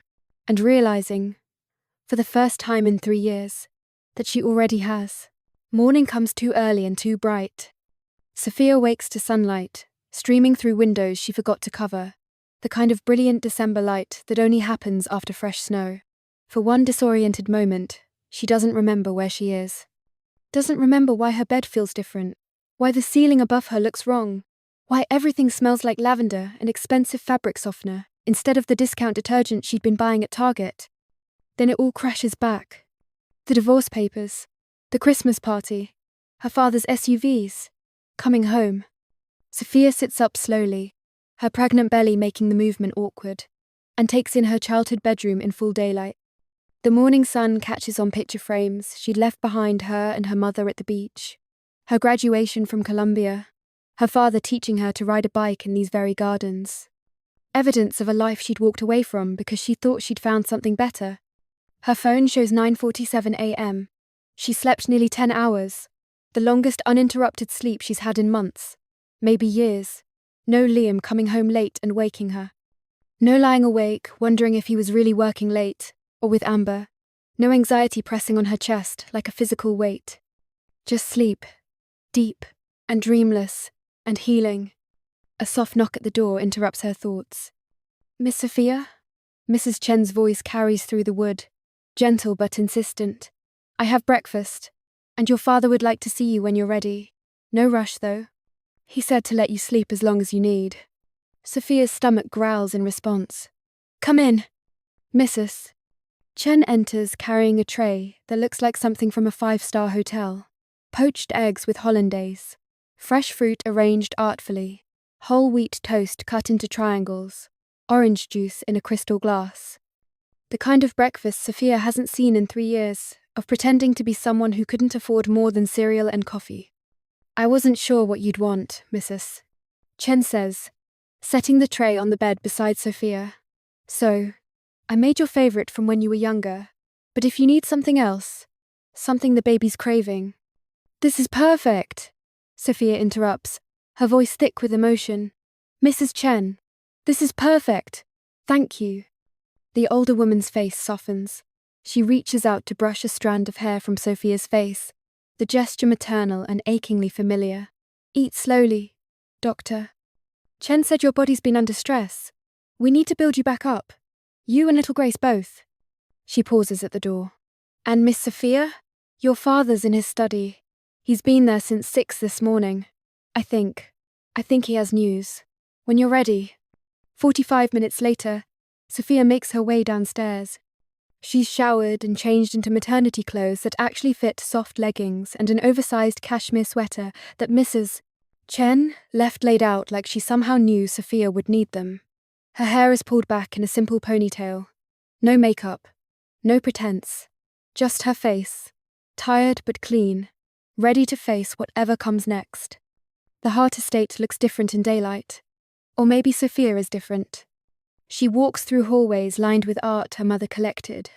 and realizing, for the first time in 3 years, that she already has. Morning comes too early and too bright. Sophia wakes to sunlight, streaming through windows she forgot to cover, the kind of brilliant December light that only happens after fresh snow. For one disoriented moment, she doesn't remember where she is. Doesn't remember why her bed feels different, why the ceiling above her looks wrong, why everything smells like lavender and expensive fabric softener instead of the discount detergent she'd been buying at Target. Then it all crashes back. The divorce papers, the Christmas party, her father's SUVs, coming home. Sophia sits up slowly, her pregnant belly making the movement awkward, and takes in her childhood bedroom in full daylight. The morning sun catches on picture frames she'd left behind her and her mother at the beach. Her graduation from Columbia, her father teaching her to ride a bike in these very gardens. Evidence of a life she'd walked away from because she thought she'd found something better. Her phone shows 9:47 a.m. She slept nearly 10 hours, the longest uninterrupted sleep she's had in months, maybe years. No Liam coming home late and waking her. No lying awake, wondering if he was really working late, or with Amber. No anxiety pressing on her chest like a physical weight. Just sleep, deep and dreamless and healing. A soft knock at the door interrupts her thoughts. Miss Sophia? Mrs. Chen's voice carries through the wood, gentle but insistent. I have breakfast, and your father would like to see you when you're ready. No rush, though. He said to let you sleep as long as you need. Sophia's stomach growls in response. Come in, Mrs. Chen enters carrying a tray that looks like something from a 5-star hotel. Poached eggs with hollandaise, fresh fruit arranged artfully, whole wheat toast cut into triangles, orange juice in a crystal glass. The kind of breakfast Sophia hasn't seen in 3 years, of pretending to be someone who couldn't afford more than cereal and coffee. I wasn't sure what you'd want, Mrs. Chen says, setting the tray on the bed beside Sophia. So, I made your favorite from when you were younger, but if you need something else, something the baby's craving. This is perfect, Sophia interrupts, her voice thick with emotion. Mrs. Chen, this is perfect. Thank you. The older woman's face softens. She reaches out to brush a strand of hair from Sophia's face, the gesture maternal and achingly familiar. Eat slowly, doctor. Chen said your body's been under stress. We need to build you back up. You and little Grace both. She pauses at the door. And Miss Sophia? Your father's in his study. He's been there since 6 this morning. I think he has news. When you're ready. 45 minutes later, Sophia makes her way downstairs. She's showered and changed into maternity clothes that actually fit soft leggings and an oversized cashmere sweater that Mrs. Chen left laid out like she somehow knew Sophia would need them. Her hair is pulled back in a simple ponytail. No makeup. No pretense. Just her face. Tired but clean. Ready to face whatever comes next. The Hart estate looks different in daylight. Or maybe Sophia is different. She walks through hallways lined with art her mother collected.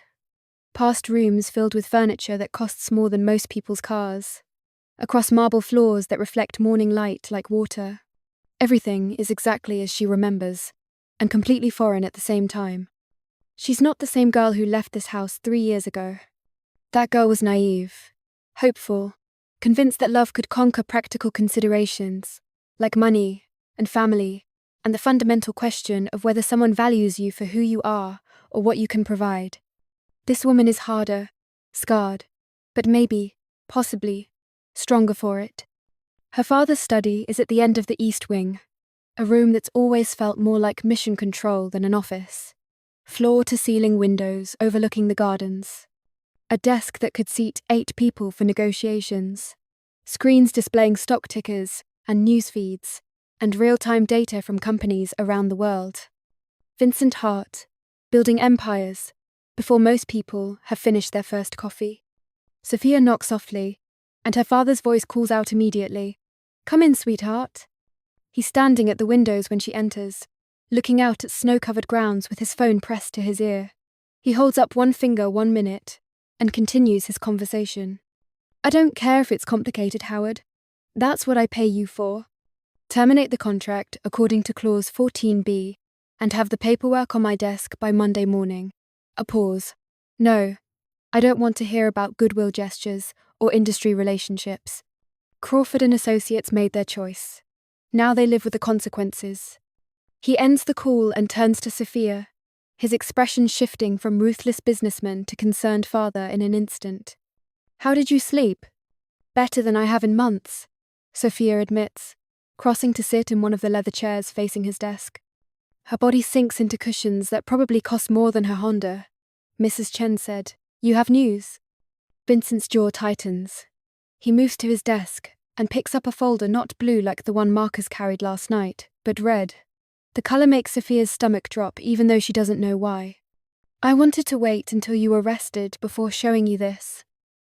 Past rooms filled with furniture that costs more than most people's cars. Across marble floors that reflect morning light like water. Everything is exactly as she remembers, and completely foreign at the same time. She's not the same girl who left this house 3 years ago. That girl was naive, hopeful, convinced that love could conquer practical considerations, like money and family, and the fundamental question of whether someone values you for who you are or what you can provide. This woman is harder, scarred, but maybe, possibly, stronger for it. Her father's study is at the end of the East Wing, a room that's always felt more like mission control than an office. Floor-to-ceiling windows overlooking the gardens. A desk that could seat 8 people for negotiations. Screens displaying stock tickers and news feeds, and real-time data from companies around the world. Vincent Hart, building empires, before most people have finished their first coffee. Sophia knocks softly, and her father's voice calls out immediately. Come in, sweetheart. He's standing at the windows when she enters, looking out at snow-covered grounds with his phone pressed to his ear. He holds up one finger 1 minute, and continues his conversation. I don't care if it's complicated, Howard. That's what I pay you for. Terminate the contract according to clause 14B, and have the paperwork on my desk by Monday morning. A pause. No, I don't want to hear about goodwill gestures or industry relationships. Crawford and Associates made their choice. Now they live with the consequences. He ends the call and turns to Sophia, his expression shifting from ruthless businessman to concerned father in an instant. How did you sleep? Better than I have in months, Sophia admits, crossing to sit in one of the leather chairs facing his desk. Her body sinks into cushions that probably cost more than her Honda. Mrs. Chen said, You have news? Vincent's jaw tightens. He moves to his desk and picks up a folder not blue like the one Marcus carried last night, but red. The colour makes Sophia's stomach drop even though she doesn't know why. I wanted to wait until you were rested before showing you this,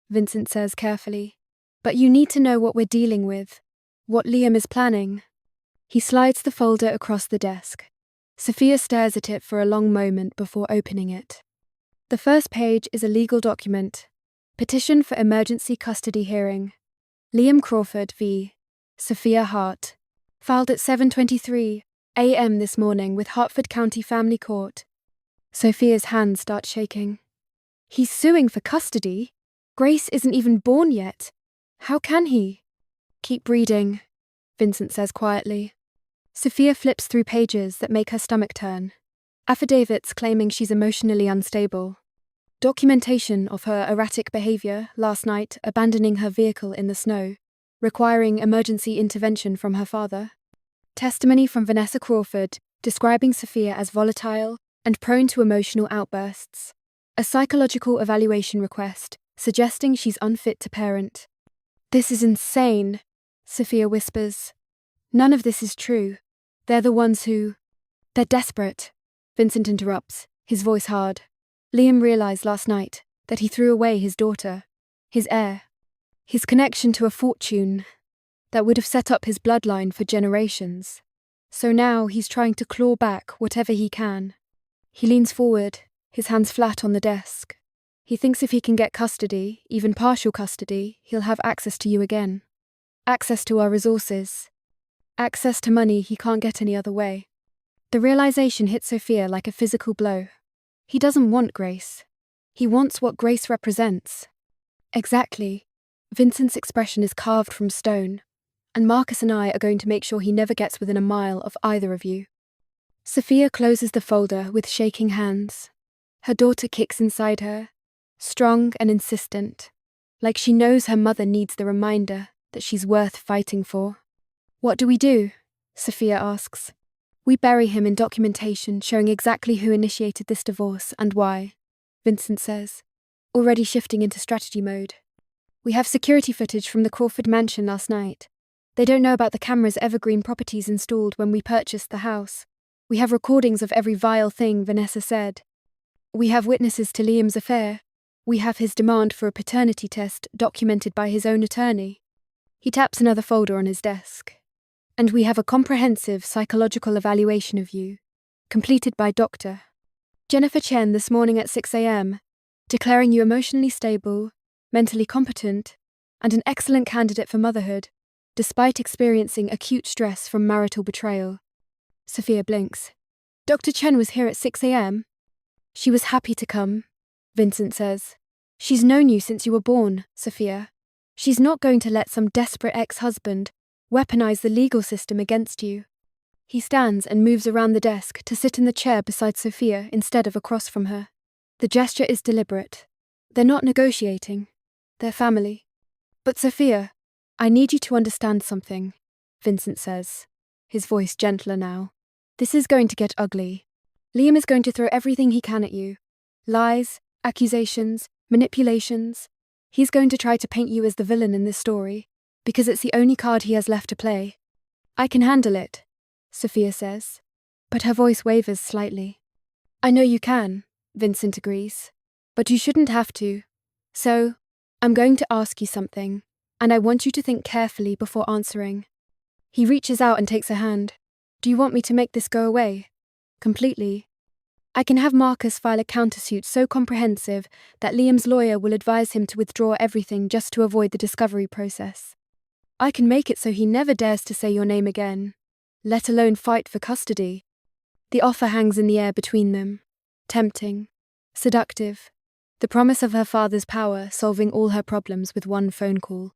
Vincent says carefully. But you need to know what we're dealing with, what Liam is planning. He slides the folder across the desk. Sophia stares at it for a long moment before opening it. The first page is a legal document. Petition for emergency custody hearing. Liam Crawford v. Sophia Hart. Filed at 7:23 a.m. this morning with Hartford County Family Court. Sophia's hands start shaking. He's suing for custody? Grace isn't even born yet. How can he? Keep reading, Vincent says quietly. Sophia flips through pages that make her stomach turn. Affidavits claiming she's emotionally unstable. Documentation of her erratic behavior last night, abandoning her vehicle in the snow, requiring emergency intervention from her father. Testimony from Vanessa Crawford, describing Sophia as volatile and prone to emotional outbursts. A psychological evaluation request, suggesting she's unfit to parent. This is insane, Sophia whispers. None of this is true. They're the ones who... They're desperate, Vincent interrupts, his voice hard. Liam realized last night that he threw away his daughter, his heir, his connection to a fortune that would have set up his bloodline for generations. So now he's trying to claw back whatever he can. He leans forward, his hands flat on the desk. He thinks if he can get custody, even partial custody, he'll have access to you again. Access to our resources. Access to money he can't get any other way. The realization hits Sophia like a physical blow. He doesn't want Grace. He wants what Grace represents. Exactly. Vincent's expression is carved from stone, and Marcus and I are going to make sure he never gets within a mile of either of you. Sophia closes the folder with shaking hands. Her daughter kicks inside her, strong and insistent, like she knows her mother needs the reminder that she's worth fighting for. What do we do? Sophia asks. We bury him in documentation showing exactly who initiated this divorce and why, Vincent says, already shifting into strategy mode. We have security footage from the Crawford mansion last night. They don't know about the cameras Evergreen Properties installed when we purchased the house. We have recordings of every vile thing Vanessa said. We have witnesses to Liam's affair. We have his demand for a paternity test documented by his own attorney. He taps another folder on his desk. And we have a comprehensive psychological evaluation of you, completed by Dr. Jennifer Chen this morning at 6 a.m., declaring you emotionally stable, mentally competent, and an excellent candidate for motherhood, despite experiencing acute stress from marital betrayal. Sophia blinks. Dr. Chen was here at 6 a.m. She was happy to come, Vincent says. She's known you since you were born, Sophia. She's not going to let some desperate ex-husband weaponize the legal system against you. He stands and moves around the desk to sit in the chair beside Sophia instead of across from her. The gesture is deliberate. They're not negotiating. They're family. But Sophia, I need you to understand something, Vincent says, his voice gentler now. This is going to get ugly. Liam is going to throw everything he can at you. Lies, accusations, manipulations. He's going to try to paint you as the villain in this story, because it's the only card he has left to play. I can handle it, Sophia says, but her voice wavers slightly. I know you can, Vincent agrees, but you shouldn't have to. So, I'm going to ask you something, and I want you to think carefully before answering. He reaches out and takes her hand. Do you want me to make this go away? Completely. I can have Marcus file a countersuit so comprehensive that Liam's lawyer will advise him to withdraw everything just to avoid the discovery process. I can make it so he never dares to say your name again, let alone fight for custody. The offer hangs in the air between them, tempting, seductive, the promise of her father's power solving all her problems with one phone call.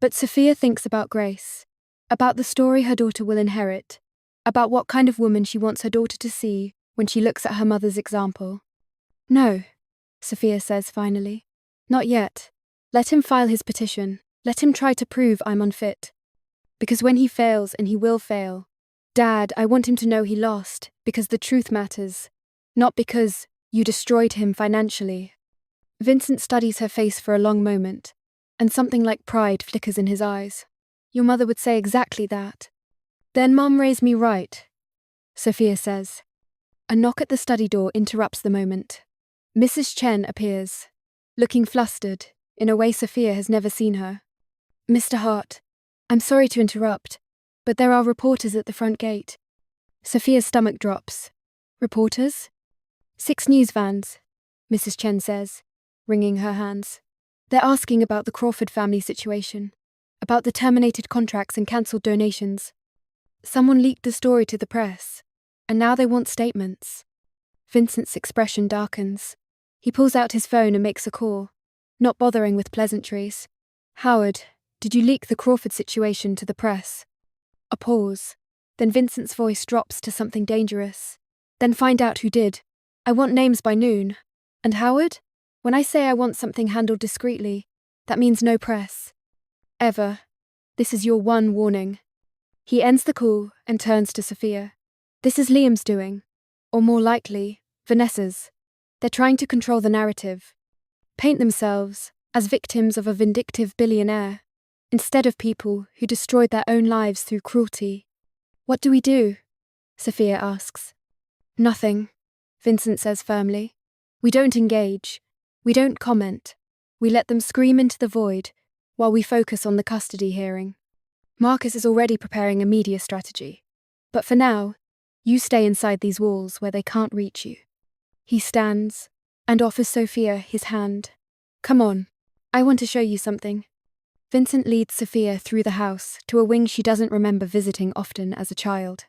But Sophia thinks about Grace, about the story her daughter will inherit, about what kind of woman she wants her daughter to see when she looks at her mother's example. No, Sophia says finally. Not yet. Let him file his petition. Let him try to prove I'm unfit. Because when he fails, and he will fail, Dad, I want him to know he lost, because the truth matters, not because you destroyed him financially. Vincent studies her face for a long moment, and something like pride flickers in his eyes. Your mother would say exactly that. Then Mum raised me right, Sophia says. A knock at the study door interrupts the moment. Mrs. Chen appears, looking flustered, in a way Sophia has never seen her. Mr. Hart, I'm sorry to interrupt, but there are reporters at the front gate. Sophia's stomach drops. Reporters? 6 news vans, Mrs. Chen says, wringing her hands. They're asking about the Crawford family situation, about the terminated contracts and cancelled donations. Someone leaked the story to the press, and now they want statements. Vincent's expression darkens. He pulls out his phone and makes a call, not bothering with pleasantries. Howard, did you leak the Crawford situation to the press? A pause. Then Vincent's voice drops to something dangerous. Then find out who did. I want names by noon. And Howard? When I say I want something handled discreetly, that means no press. Ever. This is your one warning. He ends the call and turns to Sophia. This is Liam's doing. Or more likely, Vanessa's. They're trying to control the narrative. Paint themselves as victims of a vindictive billionaire, instead of people who destroyed their own lives through cruelty. What do we do? Sophia asks. Nothing, Vincent says firmly. We don't engage. We don't comment. We let them scream into the void while we focus on the custody hearing. Marcus is already preparing a media strategy. But for now, you stay inside these walls where they can't reach you. He stands and offers Sophia his hand. Come on, I want to show you something. Vincent leads Sophia through the house to a wing she doesn't remember visiting often as a child.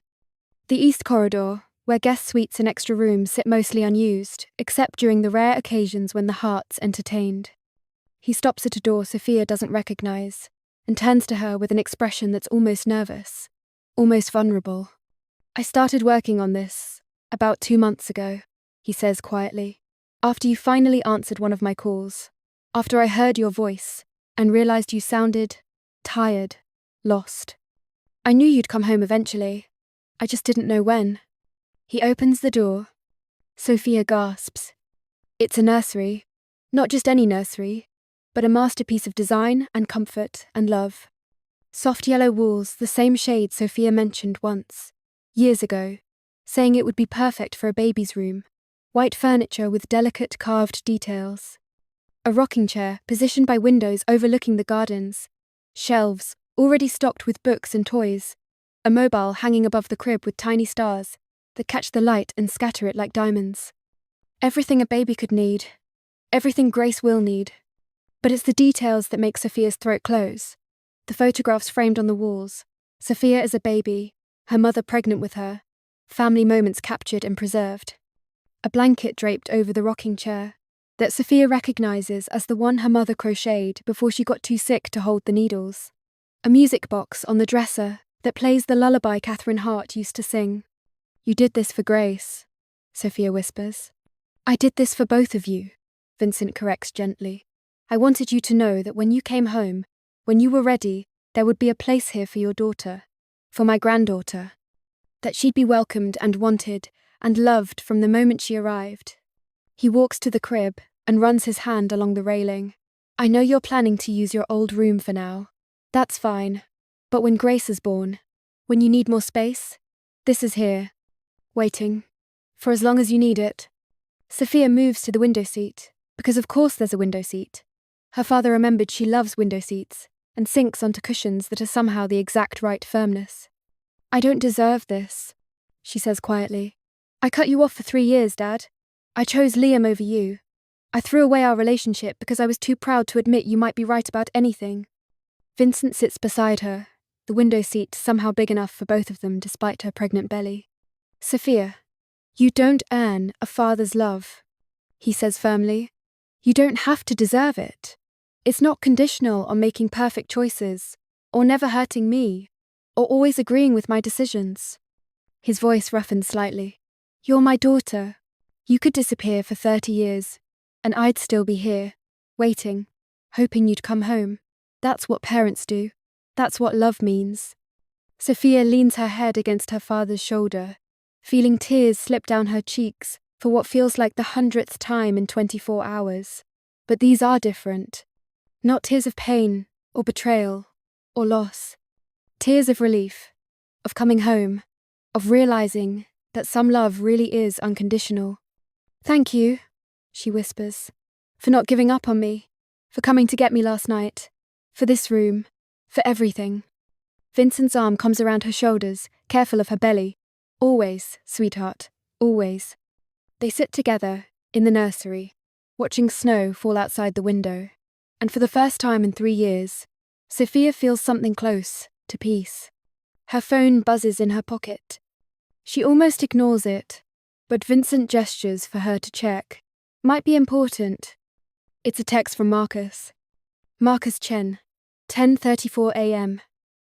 The east corridor, where guest suites and extra rooms sit mostly unused, except during the rare occasions when the Harts entertained. He stops at a door Sophia doesn't recognize, and turns to her with an expression that's almost nervous, almost vulnerable. "I started working on this about 2 months ago," he says quietly, "after you finally answered one of my calls, after I heard your voice and realized you sounded tired, lost. I knew you'd come home eventually. I just didn't know when." He opens the door. Sophia gasps. It's a nursery. Not just any nursery, but a masterpiece of design and comfort and love. Soft yellow walls, the same shade Sophia mentioned once, years ago, saying it would be perfect for a baby's room. White furniture with delicate carved details. A rocking chair positioned by windows overlooking the gardens. Shelves, already stocked with books and toys. A mobile hanging above the crib with tiny stars that catch the light and scatter it like diamonds. Everything a baby could need. Everything Grace will need. But it's the details that make Sophia's throat close. The photographs framed on the walls. Sophia as a baby, her mother pregnant with her. Family moments captured and preserved. A blanket draped over the rocking chair that Sophia recognizes as the one her mother crocheted before she got too sick to hold the needles. A music box on the dresser that plays the lullaby Catherine Hart used to sing. "You did this for Grace," Sophia whispers. "I did this for both of you," Vincent corrects gently. "I wanted you to know that when you came home, when you were ready, there would be a place here for your daughter, for my granddaughter. That she'd be welcomed and wanted and loved from the moment she arrived." He walks to the crib and runs his hand along the railing. "I know you're planning to use your old room for now. That's fine. But when Grace is born, when you need more space, this is here, waiting, for as long as you need it." Sophia moves to the window seat, because of course there's a window seat. Her father remembered she loves window seats, and sinks onto cushions that are somehow the exact right firmness. "I don't deserve this," she says quietly. "I cut you off for 3 years, Dad. I chose Liam over you. I threw away our relationship because I was too proud to admit you might be right about anything." Vincent sits beside her, the window seat somehow big enough for both of them despite her pregnant belly. "Sophia, you don't earn a father's love," he says firmly. "You don't have to deserve it. It's not conditional on making perfect choices, or never hurting me, or always agreeing with my decisions." His voice roughened slightly. "You're my daughter. You could disappear for 30 years, and I'd still be here, waiting, hoping you'd come home. That's what parents do. That's what love means." Sophia leans her head against her father's shoulder, feeling tears slip down her cheeks for what feels like the 100th time in 24 hours. But these are different. Not tears of pain, or betrayal, or loss. Tears of relief, of coming home, of realizing that some love really is unconditional. "Thank you," she whispers, "for not giving up on me, for coming to get me last night, for this room, for everything." Vincent's arm comes around her shoulders, careful of her belly. "Always, sweetheart, always." They sit together, in the nursery, watching snow fall outside the window. And for the first time in 3 years, Sophia feels something close to peace. Her phone buzzes in her pocket. She almost ignores it, but Vincent gestures for her to check. Might be important. It's a text from Marcus. Marcus Chen, 10:34 a.m.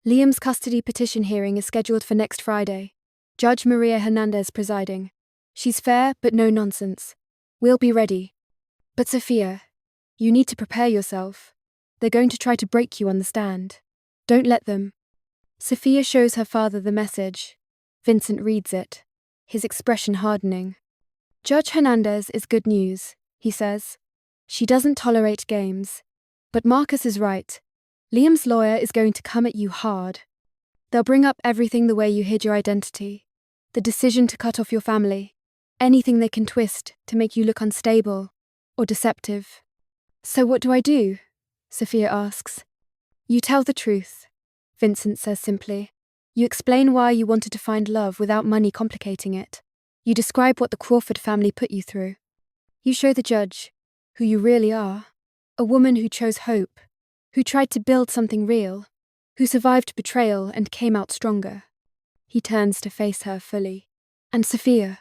Liam's custody petition hearing is scheduled for next Friday. Judge Maria Hernandez presiding. She's fair but no nonsense. We'll be ready. But Sophia, you need to prepare yourself. They're going to try to break you on the stand. Don't let them. Sophia shows her father the message. Vincent reads it, his expression hardening. "Judge Hernandez is good news," he says. "She doesn't tolerate games. But Marcus is right. Liam's lawyer is going to come at you hard. They'll bring up everything the way you hid your identity, the decision to cut off your family, anything they can twist to make you look unstable or deceptive." "So what do I do?" Sophia asks. "You tell the truth," Vincent says simply. "You explain why you wanted to find love without money complicating it. You describe what the Crawford family put you through. You show the judge who you really are, a woman who chose hope, who tried to build something real, who survived betrayal and came out stronger." He turns to face her fully. And Sophia,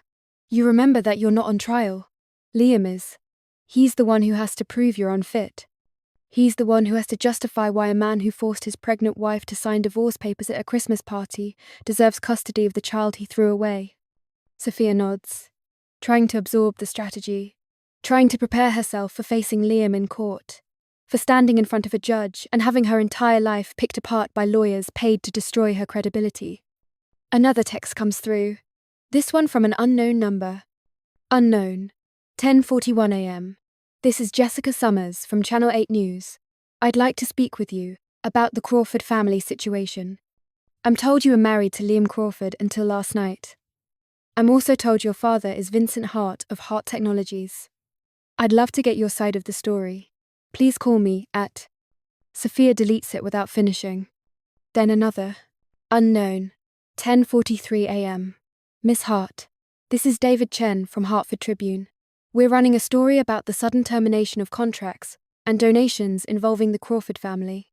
you remember that you're not on trial. Liam is. He's the one who has to prove you're unfit. He's the one who has to justify why a man who forced his pregnant wife to sign divorce papers at a Christmas party deserves custody of the child he threw away. Sophia nods, trying to absorb the strategy, trying to prepare herself for facing Liam in court, for standing in front of a judge and having her entire life picked apart by lawyers paid to destroy her credibility. Another text comes through, this one from an unknown number. Unknown. 10:41 a.m. This is Jessica Summers from Channel 8 News. I'd like to speak with you about the Crawford family situation. I'm told you were married to Liam Crawford until last night. I'm also told your father is Vincent Hart of Hart Technologies. I'd love to get your side of the story. Please call me at... Sophia deletes it without finishing. Then another. Unknown. 10:43 a.m. Miss Hart, this is David Chen from Hartford Tribune. We're running a story about the sudden termination of contracts and donations involving the Crawford family.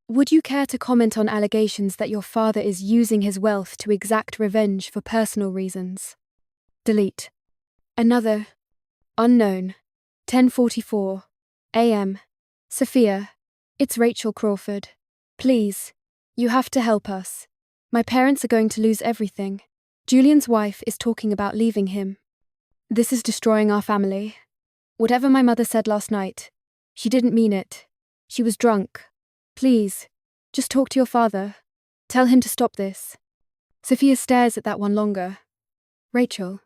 Would you care to comment on allegations that your father is using his wealth to exact revenge for personal reasons? Delete. Another. Unknown. 10:44 a.m. Sophia, it's Rachel Crawford. Please, you have to help us. My parents are going to lose everything. Julian's wife is talking about leaving him. This is destroying our family. Whatever my mother said last night, she didn't mean it. She was drunk. Please, just talk to your father. Tell him to stop this. Sophia stares at that one longer. Rachel,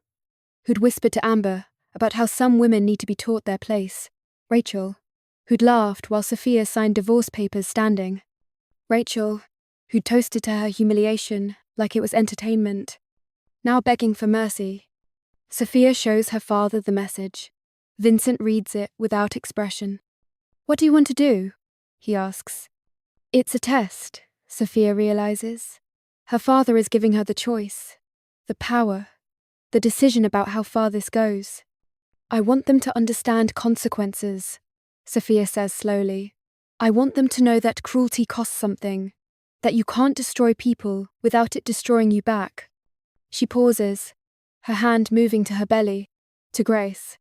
who'd whispered to Amber about how some women need to be taught their place. Rachel, who'd laughed while Sophia signed divorce papers standing. Rachel, who'd toasted to her humiliation like it was entertainment. Now begging for mercy. Sophia shows her father the message. Vincent reads it without expression. What do you want to do? He asks. It's a test, Sophia realizes. Her father is giving her the choice, the power, the decision about how far this goes. I want them to understand consequences, Sophia says slowly. I want them to know that cruelty costs something, that you can't destroy people without it destroying you back. She pauses, her hand moving to her belly, to Grace.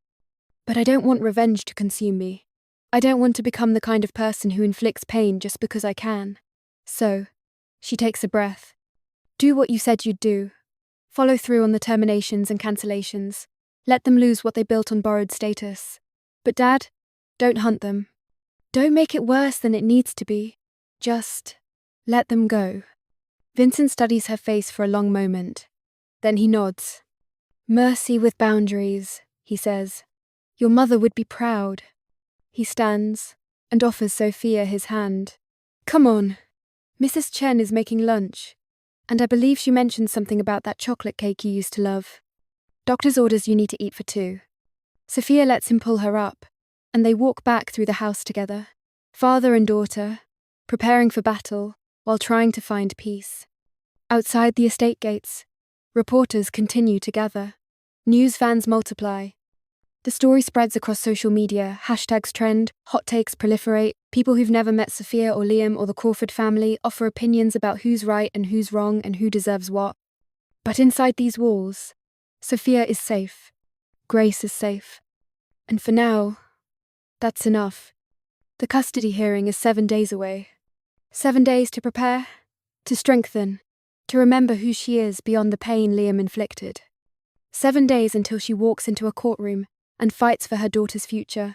But I don't want revenge to consume me. I don't want to become the kind of person who inflicts pain just because I can. So, she takes a breath. Do what you said you'd do. Follow through on the terminations and cancellations. Let them lose what they built on borrowed status. But Dad, don't hunt them. Don't make it worse than it needs to be. Just let them go. Vincent studies her face for a long moment. Then he nods. Mercy with boundaries, he says. Your mother would be proud. He stands and offers Sophia his hand. Come on. Mrs. Chen is making lunch, and I believe she mentioned something about that chocolate cake you used to love. Doctor's orders you need to eat for two. Sophia lets him pull her up, and they walk back through the house together, father and daughter, preparing for battle while trying to find peace. Outside the estate gates, reporters continue to gather. News fans multiply. The story spreads across social media, hashtags trend, hot takes proliferate, people who've never met Sophia or Liam or the Crawford family offer opinions about who's right and who's wrong and who deserves what. But inside these walls, Sophia is safe. Grace is safe. And for now, that's enough. The custody hearing is 7 days away. 7 days to prepare, to strengthen, to remember who she is beyond the pain Liam inflicted. 7 days until she walks into a courtroom and fights for her daughter's future.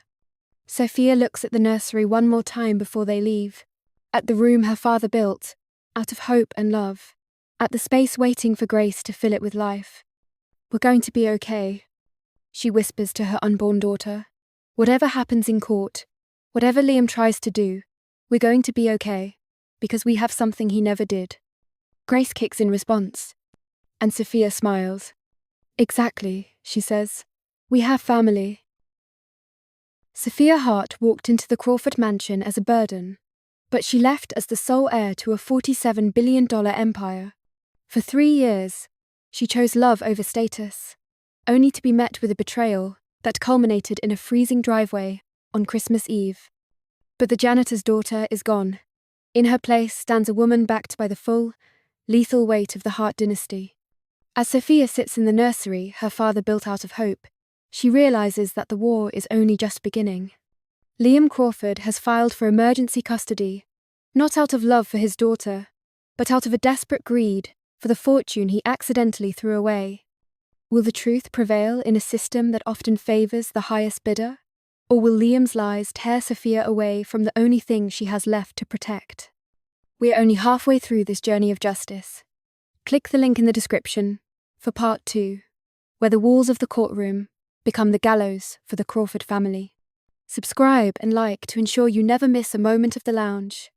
Sophia looks at the nursery one more time before they leave, at the room her father built, out of hope and love, at the space waiting for Grace to fill it with life. We're going to be okay, she whispers to her unborn daughter. Whatever happens in court, whatever Liam tries to do, we're going to be okay, because we have something he never did. Grace kicks in response, and Sophia smiles. Exactly, she says. We have family. Sophia Hart walked into the Crawford mansion as a burden, but she left as the sole heir to a $47 billion empire. For 3 years, she chose love over status, only to be met with a betrayal that culminated in a freezing driveway on Christmas Eve. But the janitor's daughter is gone. In her place stands a woman backed by the full, lethal weight of the Hart dynasty. As Sophia sits in the nursery her father built out of hope, she realizes that the war is only just beginning. Liam Crawford has filed for emergency custody, not out of love for his daughter, but out of a desperate greed for the fortune he accidentally threw away. Will the truth prevail in a system that often favors the highest bidder? Or will Liam's lies tear Sophia away from the only thing she has left to protect? We are only halfway through this journey of justice. Click the link in the description for part 2, where the walls of the courtroom become the gallows for the Crawford family. Subscribe and like to ensure you never miss a moment of the lounge.